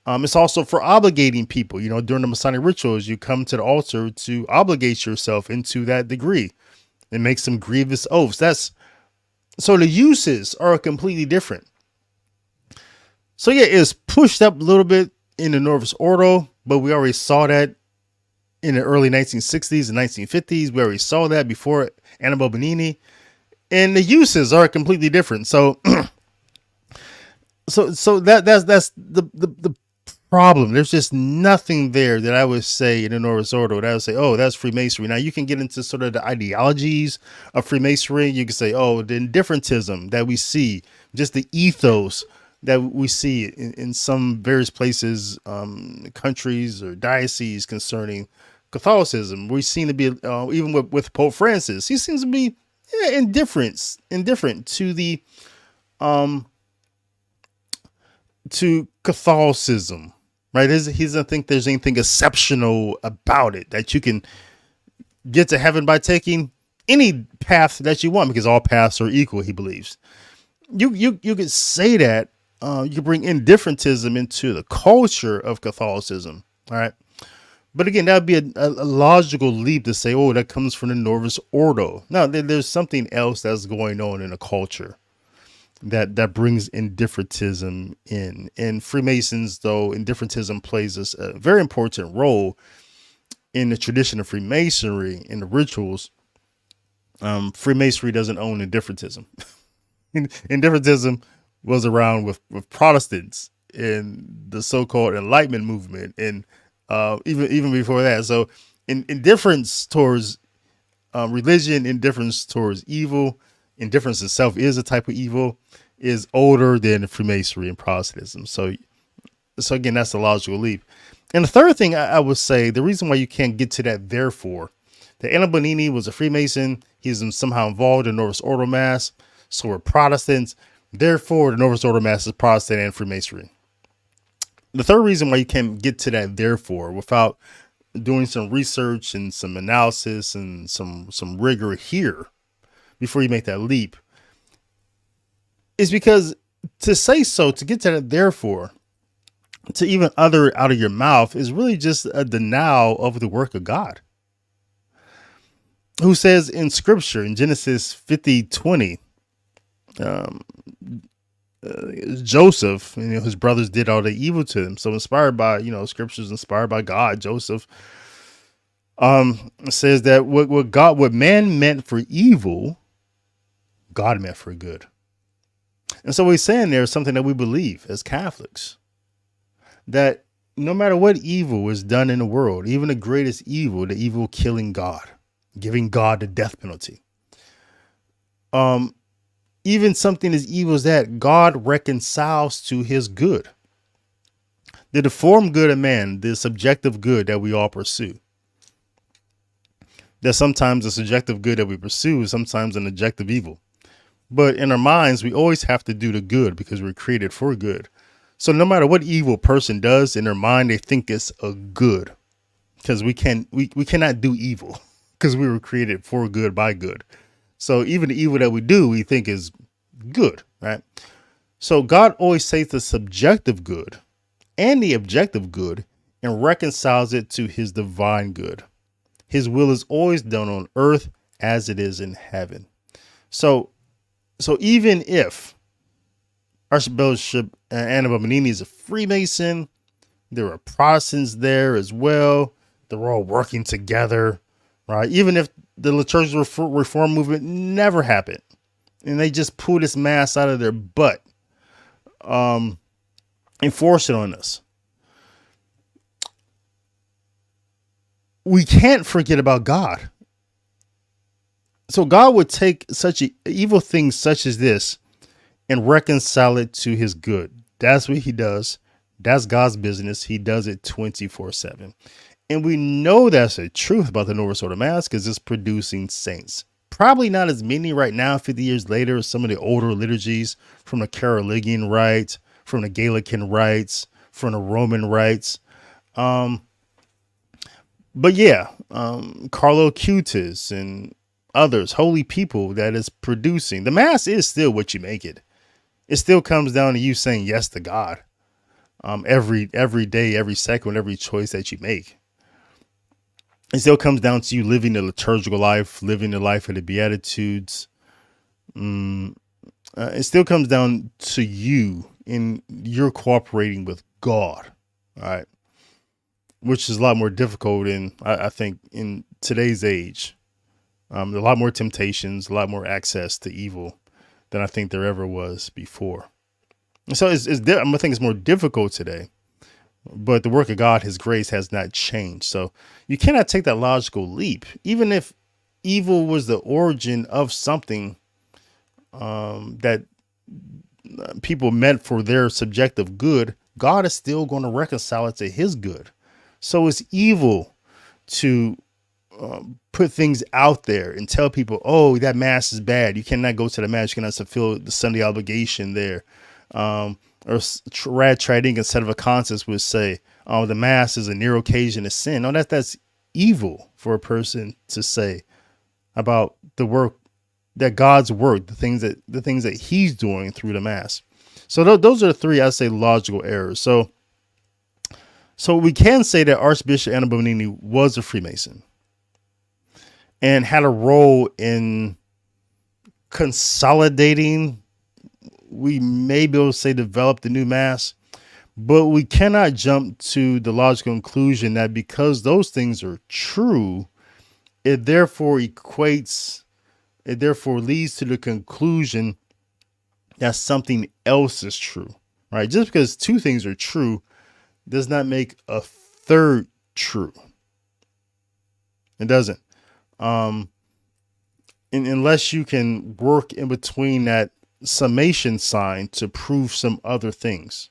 It's also for obligating people, during the Masonic rituals, you come to the altar to obligate yourself into that degree and make some grievous oaths. So the uses are completely different. So yeah, it's pushed up a little bit in the Novus Ordo, but we already saw that in the early 1960s and 1950s. We already saw that before Annibal Bugnini. And the uses are completely different. So that's the problem. There's just nothing there that I would say in the Novus Ordo that I would say, oh, that's Freemasonry. Now you can get into sort of the ideologies of Freemasonry. You can say, oh, the indifferentism that we see, just the ethos that we see in some various places, countries or dioceses concerning Catholicism. We seem to be, even with Pope Francis, he seems to be indifferent to the to Catholicism, right? He doesn't think there's anything exceptional about it, that you can get to heaven by taking any path that you want because all paths are equal, he believes. You could say that. You can bring indifferentism into the culture of Catholicism, all right? But again, that would be a logical leap to say, oh, that comes from the Novus Ordo. Now, there's something else that's going on in a culture that brings indifferentism in. And Freemasons, though, indifferentism plays a very important role in the tradition of Freemasonry, in the rituals. Freemasonry doesn't own indifferentism. Indifferentism was around with Protestants in the so-called Enlightenment movement, and even before that. So indifference towards religion, indifference towards evil, indifference itself is a type of evil, is older than Freemasonry and Protestantism. So again, that's a logical leap. And the third thing I would say, the reason why you can't get to that therefore, that Annibal Bugnini was a Freemason, he's somehow involved in Novus Ordo Mass, so we're Protestants, therefore the Novus Ordo Mass is Protestant and Freemasonry. The third reason why you can't get to that therefore without doing some research and some analysis and some rigor here before you make that leap is because to say so, to get to that therefore, to even utter out of your mouth is really just a denial of the work of God, who says in scripture in Genesis 50:20, Joseph, his brothers did all the evil to him. So inspired by, scriptures inspired by God, Joseph says that what man meant for evil, God meant for good. And so what he's saying there is something that we believe as Catholics, that no matter what evil is done in the world, even the greatest evil, the evil killing God, giving God the death penalty, even something as evil as that, God reconciles to his good. The deformed good of man, the subjective good that we all pursue. That sometimes the subjective good that we pursue is sometimes an objective evil. But in our minds, we always have to do the good because we're created for good. So no matter what evil person does, in their mind, they think it's a good, because we cannot do evil because we were created for good by good. So even the evil that we do, we think is good, right? So God always takes the subjective good and the objective good and reconciles it to his divine good. His will is always done on earth as it is in heaven. So even if Archbishop Annibal Bugnini is a Freemason, there are Protestants there as well. They're all working together, right? Even if the liturgical reform movement never happened and they just pull this mass out of their butt and force it on us, we can't forget about God. So God would take such an evil thing such as this and reconcile it to his good. That's what he does. That's God's business. He does it 24/7. And we know that's the truth about the Novus Ordo Mass because it's producing saints. Probably not as many right now, 50 years later, as some of the older liturgies from the Carolingian rites, from the Gallican rites, from the Roman rites. But yeah, Carlo Acutis and others, holy people that is producing. The Mass is still what you make it. It still comes down to you saying yes to God every day, every second, every choice that you make. It still comes down to you living the liturgical life, living the life of the Beatitudes. It still comes down to you and you're cooperating with God, all right? Which is a lot more difficult I think in today's age. A lot more temptations, a lot more access to evil than I think there ever was before. So I think it's more difficult today, but the work of God, his grace has not changed. So you cannot take that logical leap. Even if evil was the origin of something that people meant for their subjective good, God is still going to reconcile it to his good. So it's evil to put things out there and tell people, oh, that mass is bad. You cannot go to the mass. You cannot fulfill the Sunday obligation there. Or Rad Trading and Sedevacantists would say, oh, the mass is a near occasion of sin. No, that's evil for a person to say about the work that God's work, the things that he's doing through the mass. So those are the three, I'd say, logical errors. So So we can say that Archbishop Annibal Bugnini was a Freemason and had a role in consolidating, we may be able to say develop the new mass, but we cannot jump to the logical conclusion that because those things are true, it therefore leads to the conclusion that something else is true, right? Just because two things are true does not make a third true. It doesn't. Unless you can work in between that summation sign to prove some other things.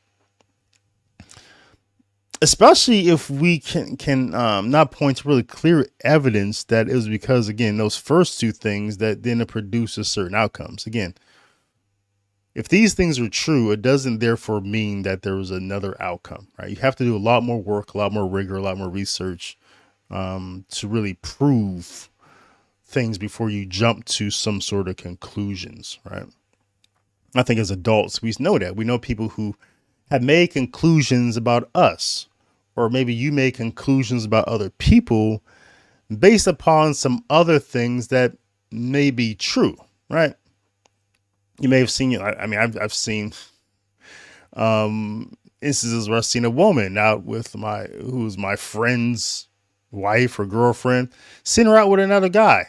Especially if we can not point to really clear evidence that it was because, again, those first two things that then produces certain outcomes. Again, if these things are true, it doesn't therefore mean that there was another outcome, right? You have to do a lot more work, a lot more rigor, a lot more research to really prove things before you jump to some sort of conclusions, right? I think as adults, we know that. We know people who have made conclusions about us, or maybe you made conclusions about other people based upon some other things that may be true, right? You may have seen, I've seen instances where I've seen a woman out with who's my friend's wife or girlfriend, seen her out with another guy.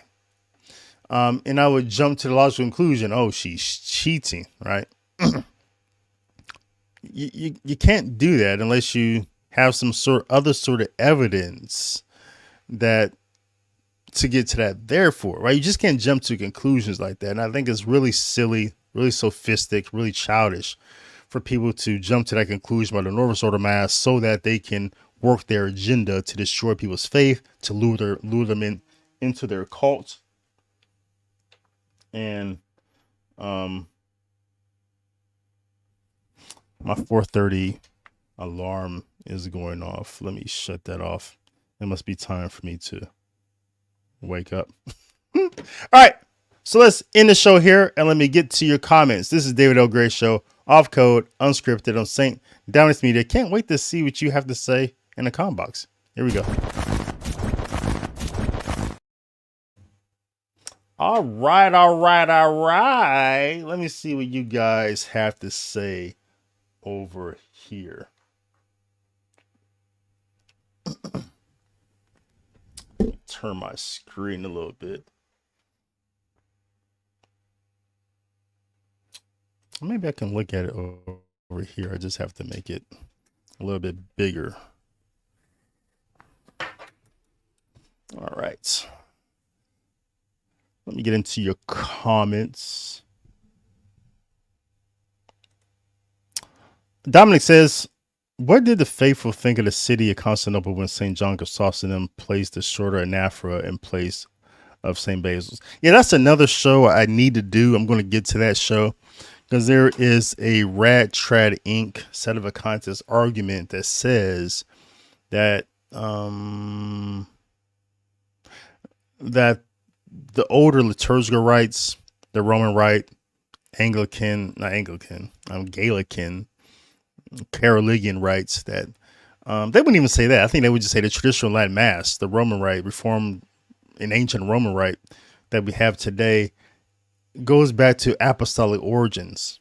And I would jump to the logical conclusion, oh, she's cheating, right? You can't do that unless you have some other sort of evidence that to get to that therefore, right? You just can't jump to conclusions like that. And I think it's really silly, really sophistic, really childish for people to jump to that conclusion about the Novus Ordo Mass so that they can work their agenda to destroy people's faith, to lure them into their cult. And my 4:30 alarm is going off. Let me shut that off. It must be time for me to wake up. All right. So let's end the show here and let me get to your comments. This is David L. Gray Show, off code, unscripted on St. Dominus Media. Can't wait to see what you have to say in the comment box. Here we go. All right. Let me see what you guys have to say over here. Turn my screen a little bit. Maybe I can look at it over here. I just have to make it a little bit bigger. All right. Let me get into your comments. Dominic says, what did the faithful think of the city of Constantinople when St. John Chrysostom placed the shorter anaphora in place of St. Basil's? Yeah, that's another show I need to do. I'm going to get to that show because there is a Rad Trad Inc. Sedevacantists argument that says that that the older liturgical rites, the Roman Rite, Gallican, Carolingian rites, that they wouldn't even say that. I think they would just say the traditional Latin Mass, the Roman Rite, Reformed and ancient Roman Rite that we have today goes back to apostolic origins.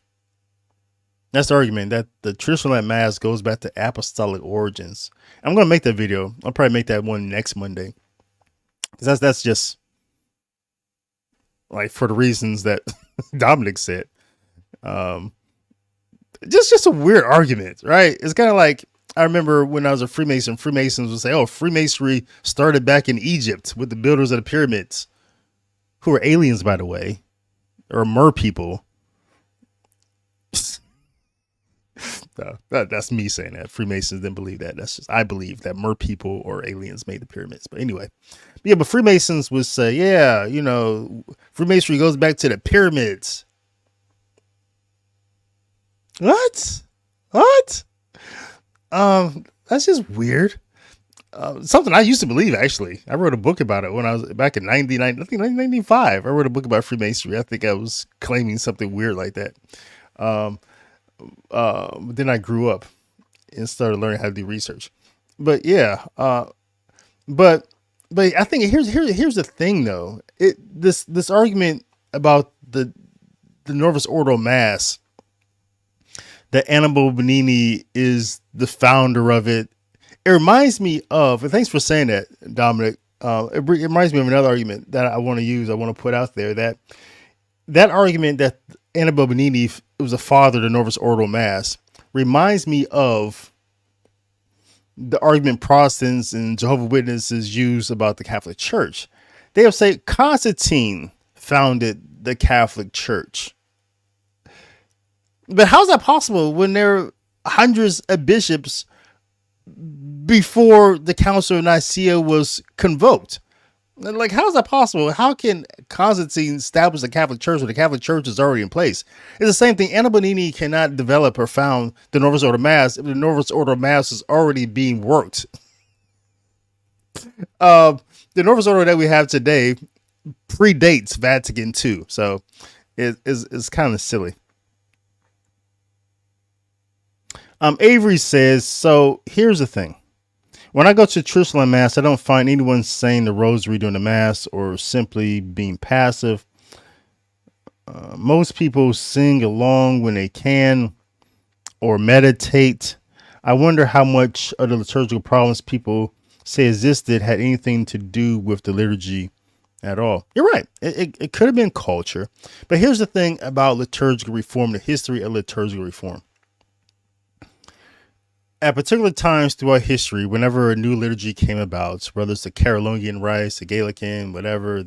That's the argument, that the traditional Latin Mass goes back to apostolic origins. I'm going to make that video. I'll probably make that one next Monday. Because that's just like for the reasons that Dominic said. Just a weird argument, right? It's kind of like, I remember when I was a Freemason, Freemasons would say, oh, Freemasonry started back in Egypt with the builders of the pyramids, who are aliens, by the way, or mer people. No, that's me saying that. Freemasons didn't believe that. That's just, I believe that mer people or aliens made the pyramids. But anyway, but Freemasons would say, yeah, Freemasonry goes back to the pyramids. What? That's just weird. Something I used to believe, actually. I wrote a book about it when I was back in 1995. I wrote a book about Freemasonry. I think I was claiming something weird like that. Then I grew up and started learning how to do research. but yeah, but but I think here's the thing though. This argument about the Novus Ordo Mass, that Annibal Bugnini is the founder of it. It reminds me of, and thanks for saying that, Dominic. It reminds me of another argument that I want to use. I want to put out there that argument that Annibal Bugnini was a father to Novus Ordo Mass reminds me of the argument Protestants and Jehovah's Witnesses use about the Catholic Church. They'll say Constantine founded the Catholic Church. But how's that possible when there are hundreds of bishops before the Council of Nicaea was convoked? Like, how is that possible? How can Constantine establish the Catholic Church when the Catholic Church is already in place? It's the same thing. Annibal Bugnini cannot develop or found the Novus Ordo Mass if the Novus Ordo Mass is already being worked. The Novus Ordo that we have today predates Vatican II, so it's kind of silly. Avery says, so here's the thing. When I go to traditional Mass, I don't find anyone saying the rosary during the Mass or simply being passive. Most people sing along when they can or meditate. I wonder how much of the liturgical problems people say existed had anything to do with the liturgy at all. You're right. It could have been culture. But here's the thing about liturgical reform, the history of liturgical reform. At particular times throughout history, whenever a new liturgy came about, whether it's the Carolingian rites, the Gallican, whatever,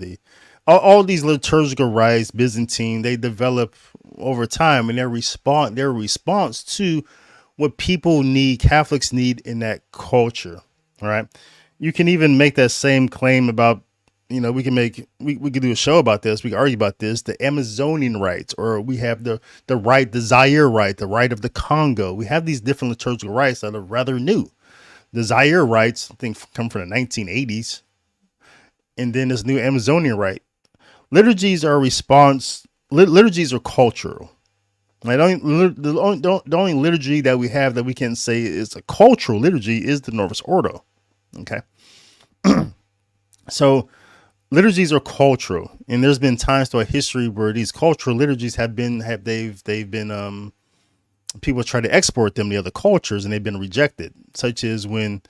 all these liturgical rites, Byzantine, they develop over time, and their response to what people need, Catholics need in that culture. All right, you can even make that same claim about, we could do a show about this. We can argue about this. The Amazonian rites, or we have the Zaire rite, the rite of the Congo. We have these different liturgical rites that are rather new. The Zaire rites, I think, come from the 1980s, and then this new Amazonian rite. Liturgies are liturgies are cultural. Like, the only liturgy that we have that we can say is a cultural liturgy is the Novus Ordo. Okay, so liturgies are cultural, and there's been times throughout history where these cultural liturgies they've been people try to export them to other cultures, and they've been rejected, such as when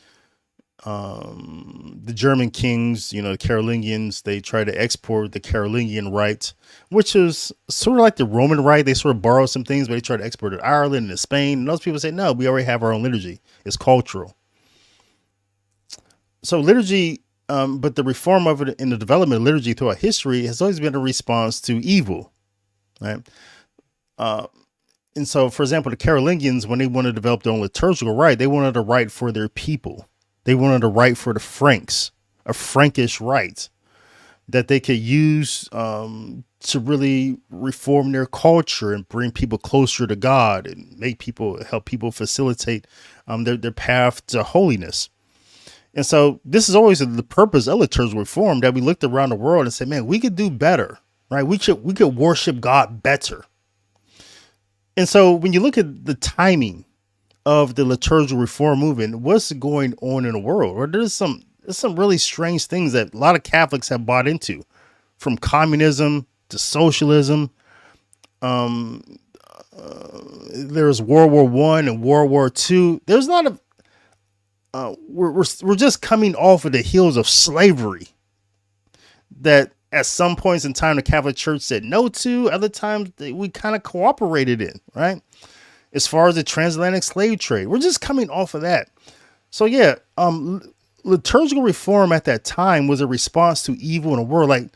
the German kings, the Carolingians, they try to export the Carolingian rite, which is sort of like the Roman rite. They sort of borrow some things, but they try to export it to Ireland and to Spain. And those people say, no, we already have our own liturgy. It's cultural. So liturgy, but the reform of it in the development of liturgy throughout history has always been a response to evil, right? And so, for example, the Carolingians, when they wanted to develop their own liturgical rite, they wanted a rite for their people. They wanted a rite for the Franks, a Frankish rite that they could use to really reform their culture and bring people closer to God and help people facilitate their path to holiness. And so this is always the purpose of liturgical reform, that we looked around the world and said, man, we could do better, right? We could worship God better. And so when you look at the timing of the liturgical reform movement, what's going on in the world? Or there's some really strange things that a lot of Catholics have bought into, from communism to socialism. There's World War I and World War II. There's a lot of we're just coming off of the heels of slavery that at some points in time the Catholic Church said no to. Other times we kind of cooperated in, right? As far as the transatlantic slave trade, we're just coming off of that. So yeah, liturgical reform at that time was a response to evil in the world. Like,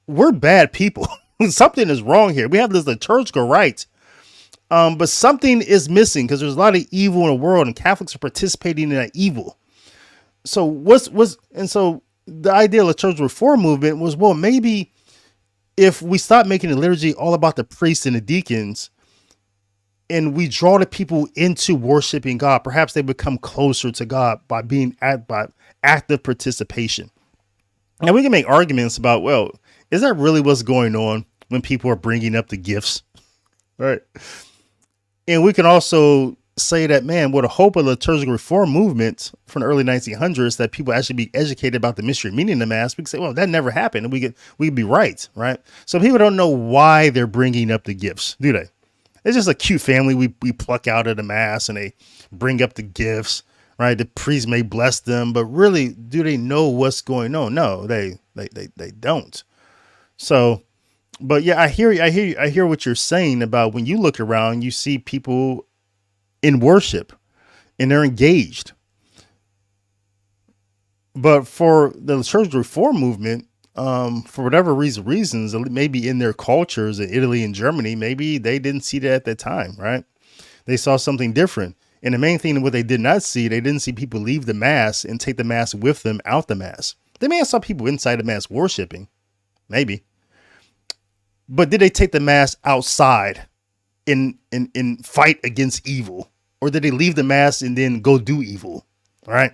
we're bad people. Something is wrong here. We have this liturgical rite, but something is missing because there's a lot of evil in the world, and Catholics are participating in that evil. So so the idea of liturgical reform movement was, well, maybe if we stop making the liturgy all about the priests and the deacons, and we draw the people into worshiping God, perhaps they become closer to God by active participation. Now we can make arguments about, well, is that really what's going on when people are bringing up the gifts? Right. And we can also say that, man, with the hope of the liturgical reform movement from the early 1900s, that people actually be educated about the mystery meaning of the Mass, we can say, well, that never happened, and we could be right, right? So people don't know why they're bringing up the gifts, do they? It's just a cute family we pluck out of the Mass, and they bring up the gifts, right? The priest may bless them, but really, do they know what's going on? No, they don't. So, but yeah, I hear what you're saying about when you look around, you see people in worship and they're engaged. But for the liturgical reform movement, for whatever reasons, maybe in their cultures in Italy and Germany, maybe they didn't see that at that time, right? They saw something different. And the main thing, what they did not see, they didn't see people leave the Mass and take the Mass with them out the Mass. They may have saw people inside the Mass worshiping, maybe. But did they take the Mass outside and fight against evil? Or did they leave the Mass and then go do evil? All right.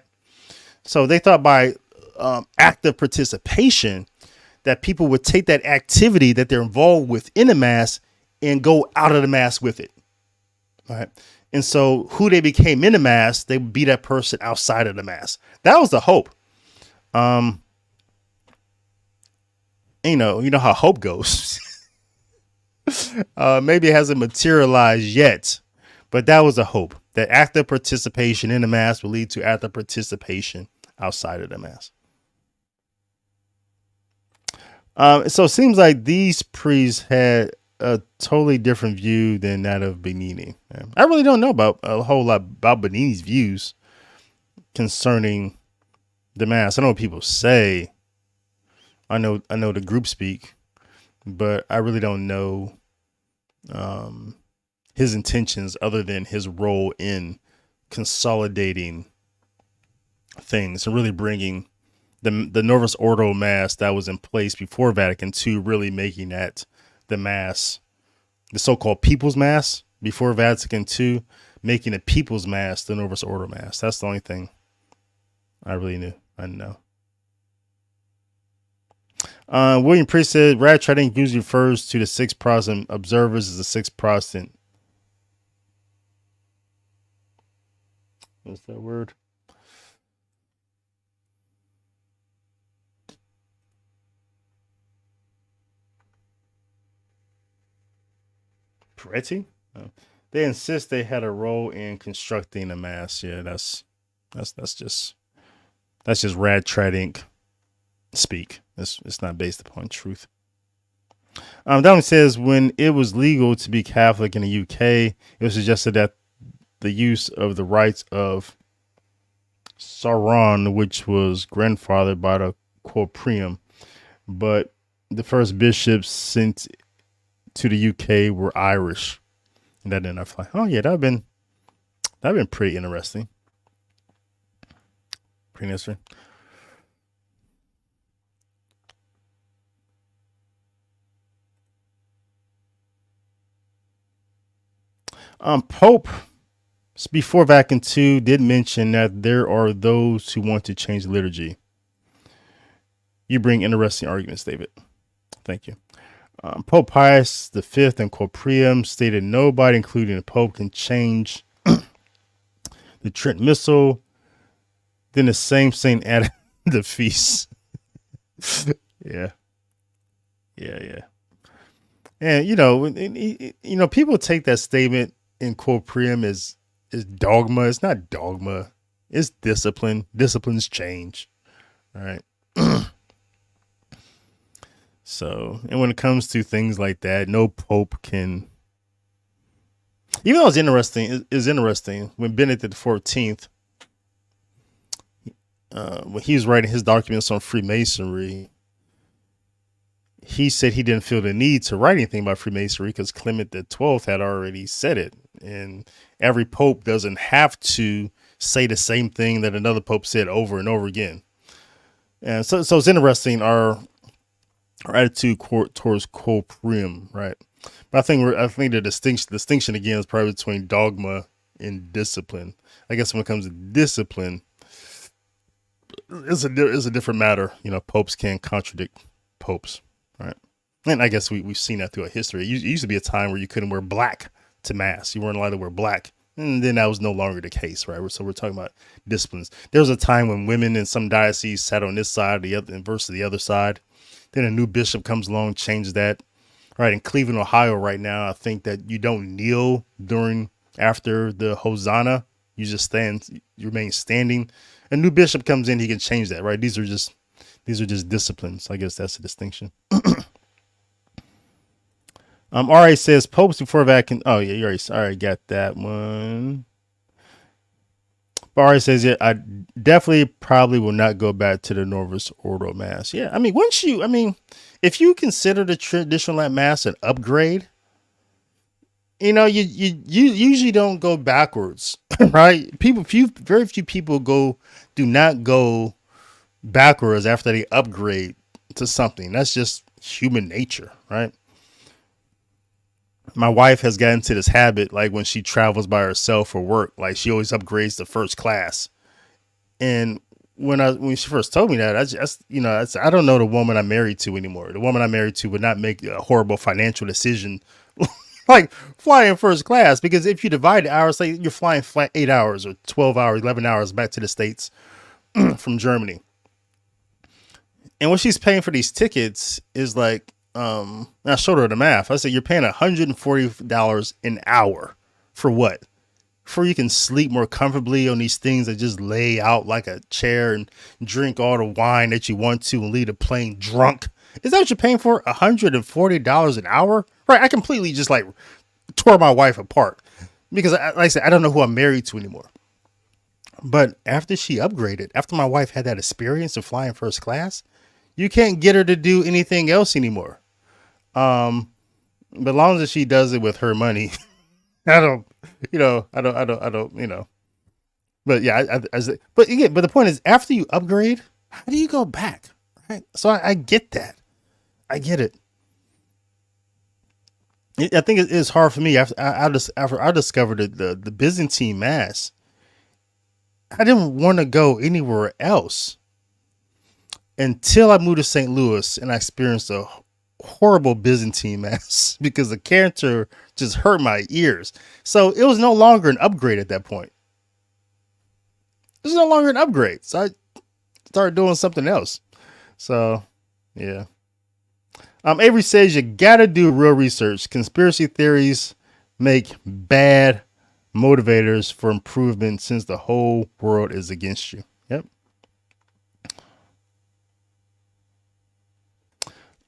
So they thought by active participation that people would take that activity that they're involved with in the Mass and go out of the Mass with it. All right. And so who they became in the Mass, they would be that person outside of the Mass. That was the hope. You know how hope goes. Maybe it hasn't materialized yet, but that was a hope that active participation in the Mass will lead to active participation outside of the Mass. So it seems like these priests had a totally different view than that of Bugnini. I really don't know about a whole lot about Bugnini's views concerning the Mass. I know what people say. I know the group speak, but I really don't know his intentions other than his role in consolidating things and really bringing the Novus Ordo Mass that was in place before Vatican II, really making that the Mass, the so-called People's Mass before Vatican II, making a People's Mass the Novus Ordo Mass. That's the only thing I really knew. I know. William Priest said, rad treading usually refers to the six Protestant observers as the six Protestant. What's that word? Peretti? They insist they had a role in constructing the Mass. Yeah, that's just rad treading speak. It's not based upon truth. That one says, when it was legal to be Catholic in the UK, it was suggested that the use of the rites of Sauron, which was grandfathered by the Quoprium, but the first bishops sent to the UK were Irish, and that didn't apply. Oh yeah, that'd been pretty interesting. Pretty interesting. Pope, before Vatican II, did mention that there are those who want to change the liturgy. You bring interesting arguments, David. Thank you. Pope Pius V and Quoprium stated nobody, including the Pope, can change the Trent Missal. Then the same saint added the feast. Yeah. And people take that statement in Quoprium as dogma. It's not dogma. It's discipline. Disciplines change. All right. So, and when it comes to things like that, no pope can. Even though it's interesting when Benedict XIV, when he was writing his documents on Freemasonry, he said he didn't feel the need to write anything about Freemasonry because Clement XII had already said it. And every pope doesn't have to say the same thing that another pope said over and over again. And so it's interesting, our attitude towards Quoprium, right? But I think the distinction again is probably between dogma and discipline. I guess when it comes to discipline, it's a different matter. Popes can contradict popes, right? And I guess we've seen that throughout history. It used to be a time where you couldn't wear black to Mass. You weren't allowed to wear black And then that was no longer the case, right? So we're talking about disciplines. There was a time when women in some dioceses sat on this side, the other versus the other side. Then a new bishop comes along, changes that. Right, in Cleveland, Ohio, right now, I think that you don't kneel after the Hosanna. You just stand, you remain standing. A new bishop comes in, he can change that, right? These are just disciplines. I guess that's the distinction. RA says popes before Vatican. Oh yeah, you already got that one. But RA says, yeah, I definitely probably will not go back to the Novus Ordo Mass. Yeah, I mean, if you consider the traditional Latin Mass an upgrade, you usually don't go backwards, right? Very few people do not go backwards after they upgrade to something. That's just human nature, right? My wife has gotten into this habit, like when she travels by herself for work, like she always upgrades to first class. And when she first told me that, I don't know the woman I'm married to anymore. The woman I'm married to would not make a horrible financial decision like flying first class, because if you divide the hours, say you're flying 8 hours or 12 hours, 11 hours back to the States from Germany. And what she's paying for these tickets is like, I showed her the math. I said, you're paying $140 an hour for what? For you can sleep more comfortably on these things that just lay out like a chair and drink all the wine that you want to and leave the plane drunk. Is that what you're paying for? $140 an hour? Right. I completely just like tore my wife apart because like I said, I don't know who I'm married to anymore. But after she upgraded, after my wife had that experience of flying first class, you can't get her to do anything else anymore. But as long as she does it with her money, I don't. But yeah, but the point is, after you upgrade, how do you go back? Right. So I get that. I get it. I think it is hard for me after I discovered the Byzantine Mass. I didn't want to go anywhere else until I moved to St. Louis and I experienced a horrible Byzantine Mass because the character just hurt my ears. So it was no longer an upgrade at that point. It was no longer an upgrade. So I started doing something else. So, yeah. Avery says you gotta do real research. Conspiracy theories make bad motivators for improvement since the whole world is against you. Yep.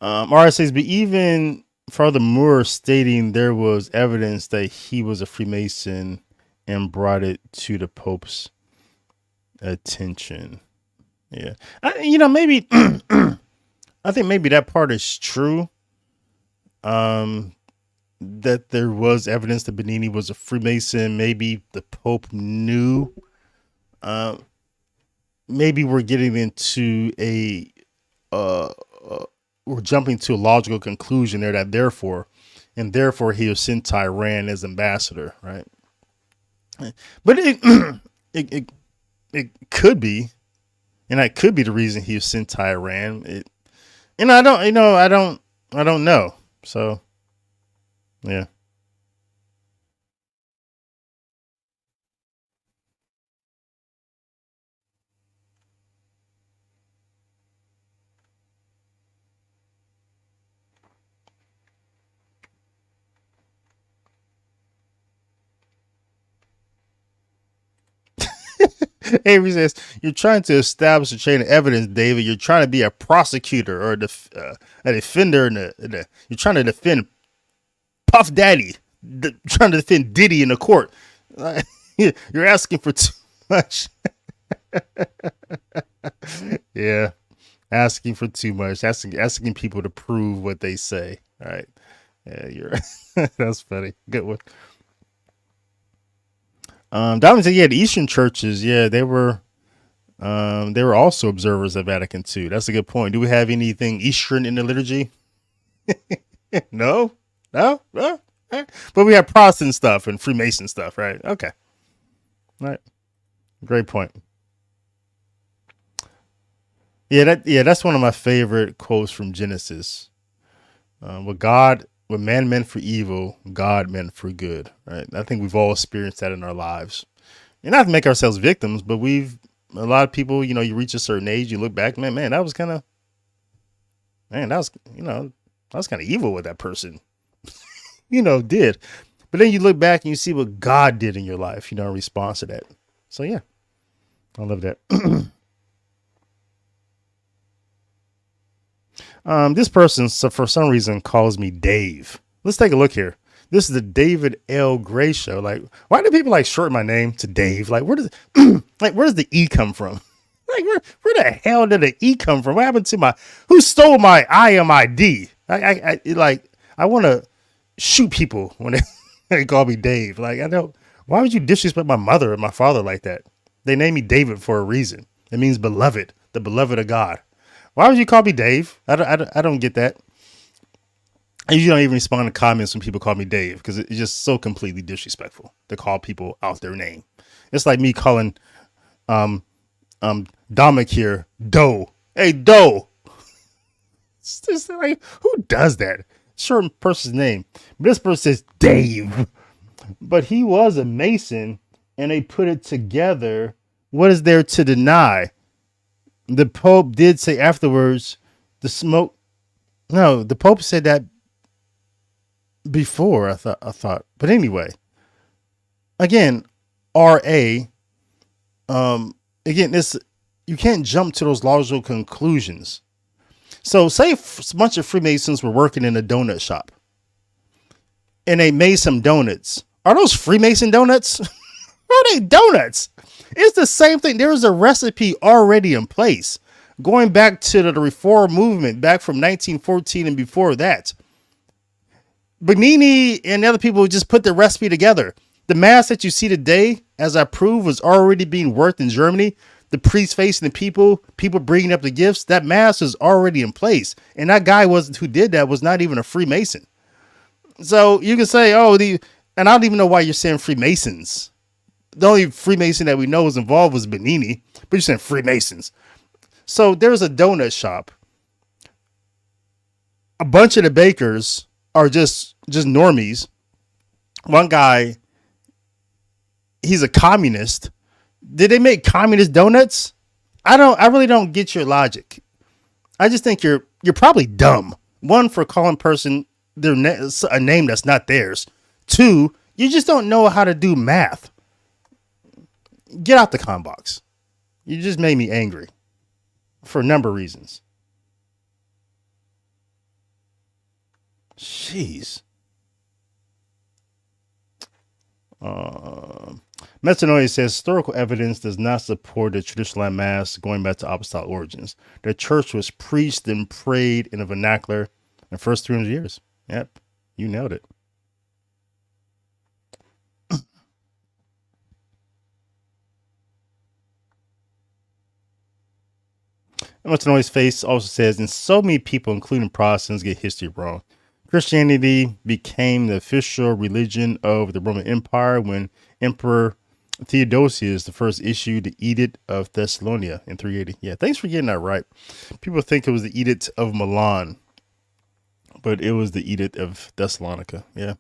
RS says, but even furthermore, stating there was evidence that he was a Freemason and brought it to the Pope's attention. Yeah. Maybe I think maybe that part is true. That there was evidence that Bugnini was a Freemason. Maybe the Pope knew. Maybe we're getting into we're jumping to a logical conclusion there that therefore he was sent to Iran as ambassador, right? But it could be, and that could be the reason he was sent to Iran. I don't know. So, yeah. Avery says, you're trying to establish a chain of evidence, David. You're trying to be a prosecutor or a defender. You're trying to defend Puff Daddy, trying to defend Diddy in the court. You're asking for too much. Yeah, asking for too much. Asking people to prove what they say. All right. Yeah, that's funny. Good one. Diamond said, yeah, the Eastern churches, yeah, they were also observers of Vatican II. That's a good point. Do we have anything Eastern in the liturgy? No. But we have Protestant stuff and Freemason stuff, right? Okay. All right. Great point. Yeah, that's one of my favorite quotes from Genesis. Well, God what man meant for evil, God meant for good. Right? I think we've all experienced that in our lives, and not to make ourselves victims, but a lot of people, you reach a certain age, you look back, man, that was kind of, man, that was, that was kind of evil what that person, did. But then you look back and you see what God did in your life, in response to that. So yeah, I love that. This person, so for some reason, calls me Dave. Let's take a look here. This is the David L. Gray show. Like, why do people shorten my name to Dave? Like, where does the E come from? Like, where the hell did the E come from? What happened to who stole my IMID? I want to shoot people when they call me Dave. Like, why would you disrespect my mother and my father like that? They named me David for a reason. It means beloved, the beloved of God. Why would you call me Dave? I don't get that. I usually don't even respond to comments when people call me Dave because it's just so completely disrespectful to call people out their name. It's like me calling Dominic here Doe. Hey, Doe. It's just like, who does that? Certain person's name. But this person says Dave. But he was a Mason and they put it together. What is there to deny? The Pope did say afterwards, the Pope said that before, I thought. But anyway, again, RA, again, you can't jump to those logical conclusions. So say a bunch of Freemasons were working in a donut shop and they made some donuts. Are those Freemason donuts? Are they donuts? It's the same thing. There is a recipe already in place going back to the Reform movement back from 1914 and before that. Bugnini and other people just put the recipe together. The mass that you see today, as I proved, was already being worked in Germany. The priest facing the people bringing up the gifts, that mass is already in place. And that guy who did that was not even a Freemason. So you can say, and I don't even know why you're saying Freemasons. The only Freemason that we know was involved was Bugnini, but you're saying Freemasons. So there's a donut shop. A bunch of the bakers are just normies. One guy, he's a communist. Did they make communist donuts? I really don't get your logic. I just think you're probably dumb. One, for calling person a name that's not theirs. Two, you just don't know how to do math. Get out the comment box. You just made me angry for a number of reasons. Jeez. Metanoia says historical evidence does not support the traditional Latin Mass going back to apostolic origins. The church was preached and prayed in a vernacular in the first 300 years. Yep, you nailed it. Metanoia's face also says, and so many people, including Protestants, get history wrong. Christianity became the official religion of the Roman Empire when Emperor Theodosius the first issued the Edict of Thessalonica in 380. Yeah, thanks for getting that right. People think it was the Edict of Milan, but it was the Edict of Thessalonica. Yeah.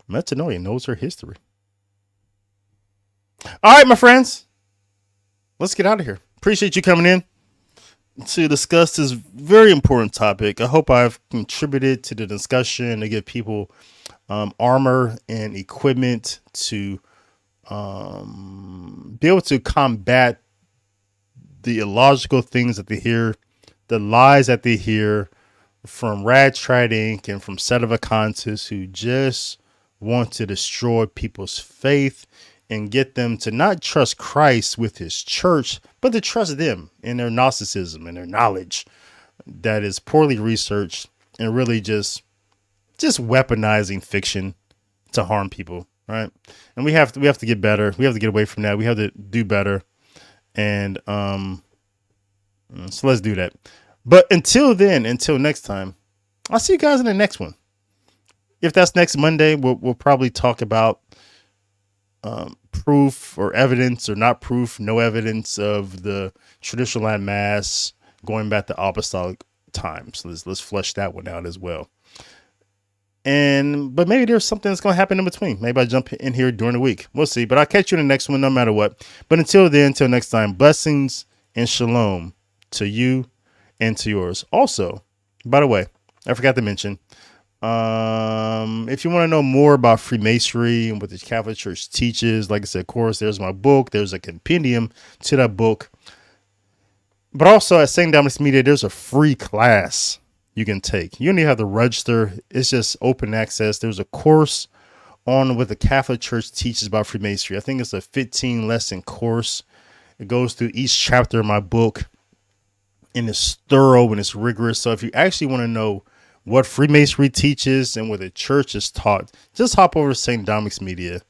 Metanoia knows her history. All right, my friends. Let's get out of here. Appreciate you coming in to discuss this very important topic. I hope I've contributed to the discussion to give people armor and equipment to be able to combat the illogical things that they hear, the lies that they hear from Rad-Trad Inc. and from Sedevacantists who just want to destroy people's faith and get them to not trust Christ with his church, but to trust them in their Gnosticism and their knowledge that is poorly researched and really just weaponizing fiction to harm people. Right. And we have to get better. We have to get away from that. We have to do better. And so let's do that. But until next time, I'll see you guys in the next one. If that's next Monday, we'll probably talk about proof or evidence or not proof, no evidence of the traditional Latin Mass going back to apostolic times. So let's flesh that one out as well. But maybe there's something that's going to happen in between. Maybe I jump in here during the week. We'll see. But I'll catch you in the next one, no matter what. But until then, until next time, blessings and shalom to you and to yours. Also, by the way, I forgot to mention, if you want to know more about Freemasonry and what the Catholic Church teaches, like I said, of course, there's my book. There's a compendium to that book. But also at St. Dominic's Media, there's a free class you can take. You don't even have to register. It's just open access. There's a course on what the Catholic Church teaches about Freemasonry. I think it's a 15 lesson course. It goes through each chapter of my book, and it's thorough and it's rigorous. So if you actually want to know what Freemasonry teaches and what the church is taught, just hop over to St. Dominic's Media,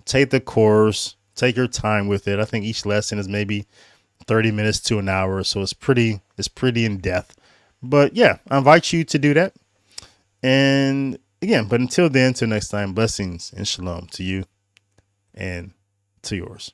take the course, take your time with it. I think each lesson is maybe 30 minutes to an hour. So it's pretty in depth. But yeah, I invite you to do that. And again, but until then, till next time, blessings and shalom to you and to yours.